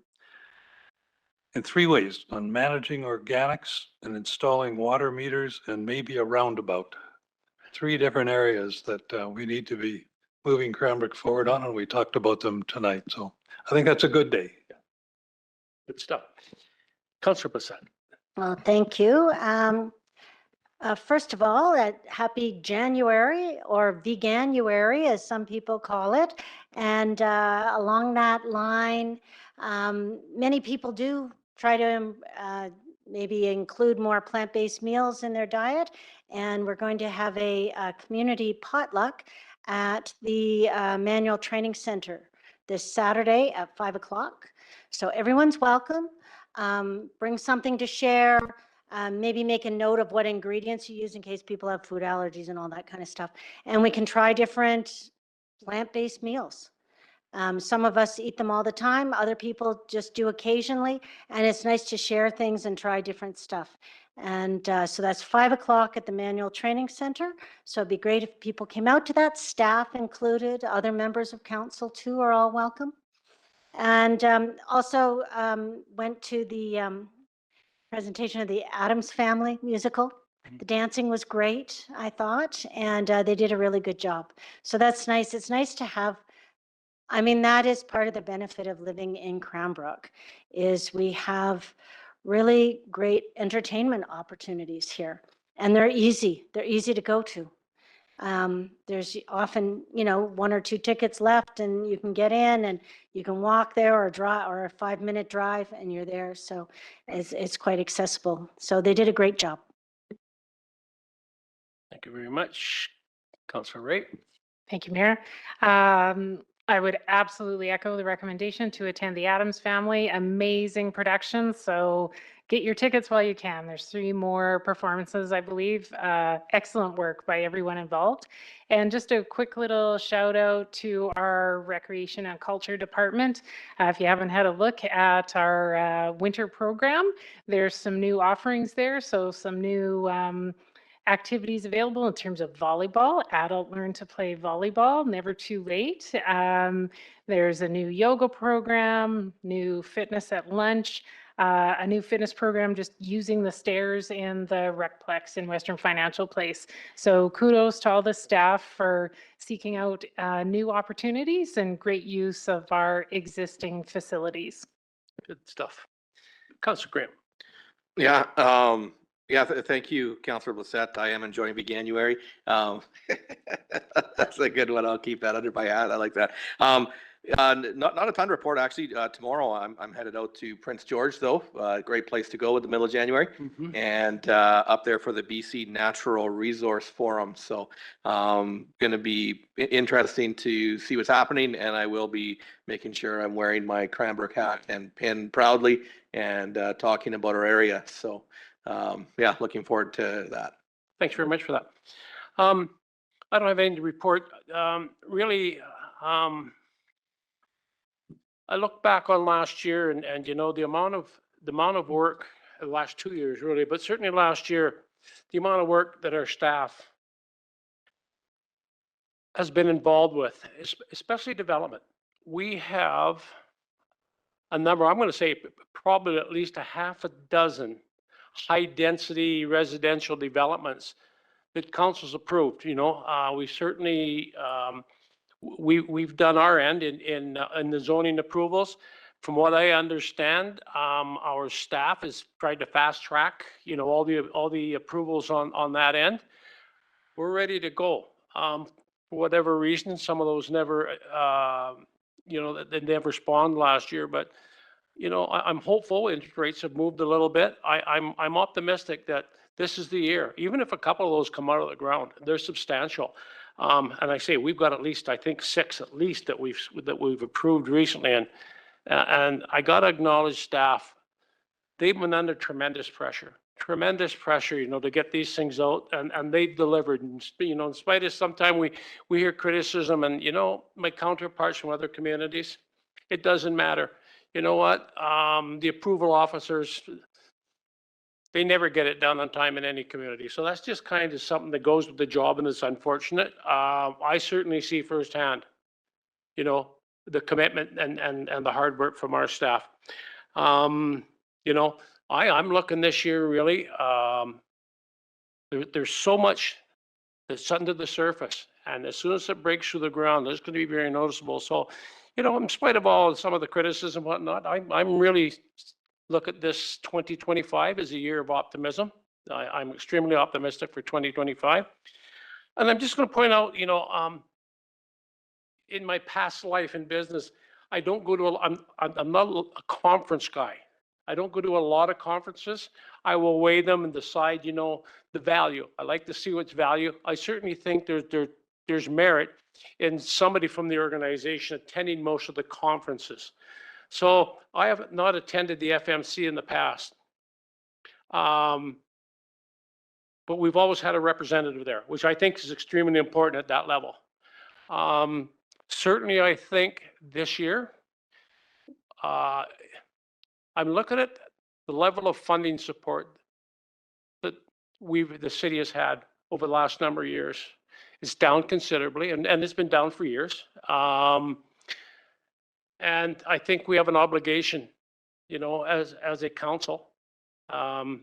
Speaker 4: in 3 ways: on managing organics and installing water meters and maybe a roundabout. 3 different areas that we need to be moving Cranbrook forward on, and we talked about them tonight. So I think that's a good day.
Speaker 1: good stuff. Councillor Bassett.
Speaker 3: Well, thank you. First of all, happy January, or Veganuary, as some people call it. And along that line, many people do try to maybe include more plant-based meals in their diet. And we're going to have a community potluck at the Manual Training Center this Saturday at 5 o'clock. So everyone's welcome. Bring something to share. Maybe make a note of what ingredients you use in case people have food allergies and all that kind of stuff. And we can try different plant-based meals. Some of us eat them all the time. Other people just do occasionally. And it's nice to share things and try different stuff. And so that's 5 o'clock at the Manual Training Center. So it'd be great if people came out to that, staff included, other members of council too are all welcome. And also went to the presentation of the Addams Family musical. The dancing was great, I thought, and they did a really good job. So that's nice. It's nice to have, I mean, that is part of the benefit of living in Cranbrook, is we have really great entertainment opportunities here. And they're easy to go to. There's often, 1 or 2 tickets left and you can get in and you can walk there or drive, or a 5-minute drive and you're there. So it's quite accessible. So they did a great job.
Speaker 1: Thank you very much. Councillor Ray.
Speaker 5: Thank you, Mayor. I would absolutely echo the recommendation to attend the Addams Family. Amazing production. So get your tickets while you can. There's 3 more performances, I believe. Excellent work by everyone involved. And just a quick little shout out to our Recreation and Culture Department. If you haven't had a look at our winter program, there's some new offerings there. So some new activities available in terms of volleyball. Adult learn to play volleyball, never too late. There's a new yoga program, new fitness at lunch, a new fitness program just using the stairs in the Recplex in Western Financial Place. So kudos to all the staff for seeking out new opportunities and great use of our existing facilities.
Speaker 1: Good stuff. Councillor Graham.
Speaker 8: Yeah. Thank you, Councillor Blissett. I am enjoying Veganuary. That's a good one. I'll keep that under my hat. I like that. Not a ton to report, actually. Tomorrow, I'm headed out to Prince George, though. Great place to go in the middle of January. And up there for the BC Natural Resource Forum. So going to be interesting to see what's happening. And I will be making sure I'm wearing my Cranbrook hat and pinned proudly and talking about our area. So looking forward to that.
Speaker 1: Thanks very much for that. I don't have anything to report. Really, I look back on last year and the amount of work the last 2 years really, but certainly last year, the amount of work that our staff has been involved with, especially development. We have a number, I'm going to say probably at least a half a dozen high-density residential developments that council's approved. We certainly we've done our end in the zoning approvals. From what I understand, our staff has tried to fast track, all the approvals on that end. We're ready to go. For whatever reason, some of those never, they never spawned last year, but I'm hopeful. Interest rates have moved a little bit. I'm optimistic that this is the year. Even if a couple of those come out of the ground, they're substantial. And I say we've got at least, I think 6 at least that we've approved recently. And I got to acknowledge staff. They've been under tremendous pressure, to get these things out, and they've delivered. And, in spite of sometimes we hear criticism, and my counterparts from other communities, it doesn't matter. You know what? The approval officers, they never get it done on time in any community. So that's just kind of something that goes with the job, and it's unfortunate. I certainly see firsthand, the commitment and the hard work from our staff. I'm looking this year really. There's so much that's under the surface, and as soon as it breaks through the ground, it's going to be very noticeable. So, in spite of all some of the criticism and whatnot, I'm really look at this 2025 as a year of optimism. I'm extremely optimistic for 2025. And I'm just going to point out, in my past life in business, I don't go to, I'm not a conference guy. I don't go to a lot of conferences. I will weigh them and decide, the value. I like to see what's value. I certainly think there's merit in somebody from the organization attending most of the conferences. So I have not attended the FMC in the past. But we've always had a representative there, which I think is extremely important at that level. Certainly, I think this year, I'm looking at the level of funding support that the city has had over the last number of years. It's down considerably, and it's been down for years. And I think we have an obligation, you know, as a council, because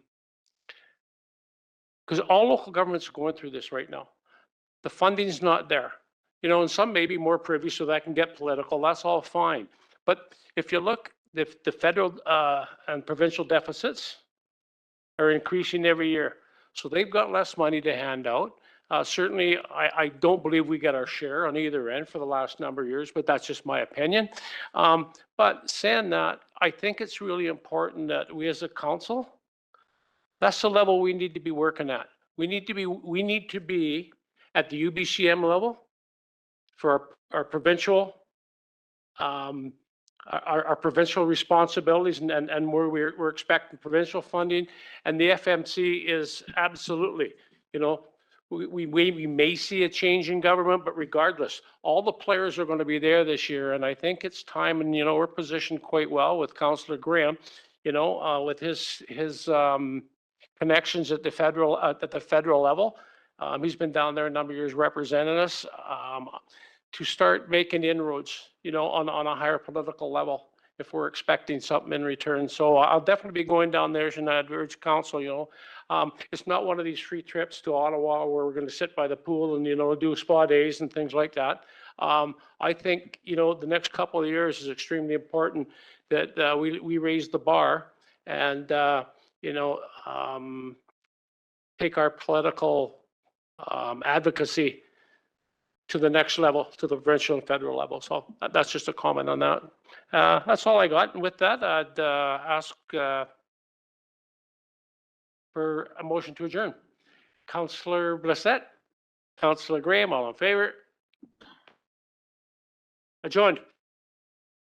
Speaker 1: all local governments are going through this right now. The funding's not there, you know, and some may be more privy, so that can get political. That's all fine. But if you look, the federal and provincial deficits are increasing every year. So they've got less money to hand out. Certainly, I don't believe we get our share on either end for the last number of years, but that's just my opinion. But saying that, I think it's really important that we as a council, that's the level we need to be working at. We need to be at the UBCM level for our provincial our provincial responsibilities and where we're expecting provincial funding, and the FMC is absolutely, you know, we may see a change in government, but regardless, all the players are going to be there this year, and I think it's time, and you know, we're positioned quite well with Councillor Graham, you know, with his connections at the federal level. He's been down there a number of years representing us. To start making inroads, you know, on a higher political level if we're expecting something in return. So I'll definitely be going down there, and I'd urge council, you know, it's not one of these free trips to Ottawa where we're going to sit by the pool and, you know, do spa days and things like that. I think, you know, the next couple of years is extremely important that we raise the bar and, you know, take our political advocacy to the next level, to the provincial and federal level. So that's just a comment on that. That's all I got. And with that, I'd ask for a motion to adjourn. Councillor Blissett, Councillor Graham, all in favor? Adjourned.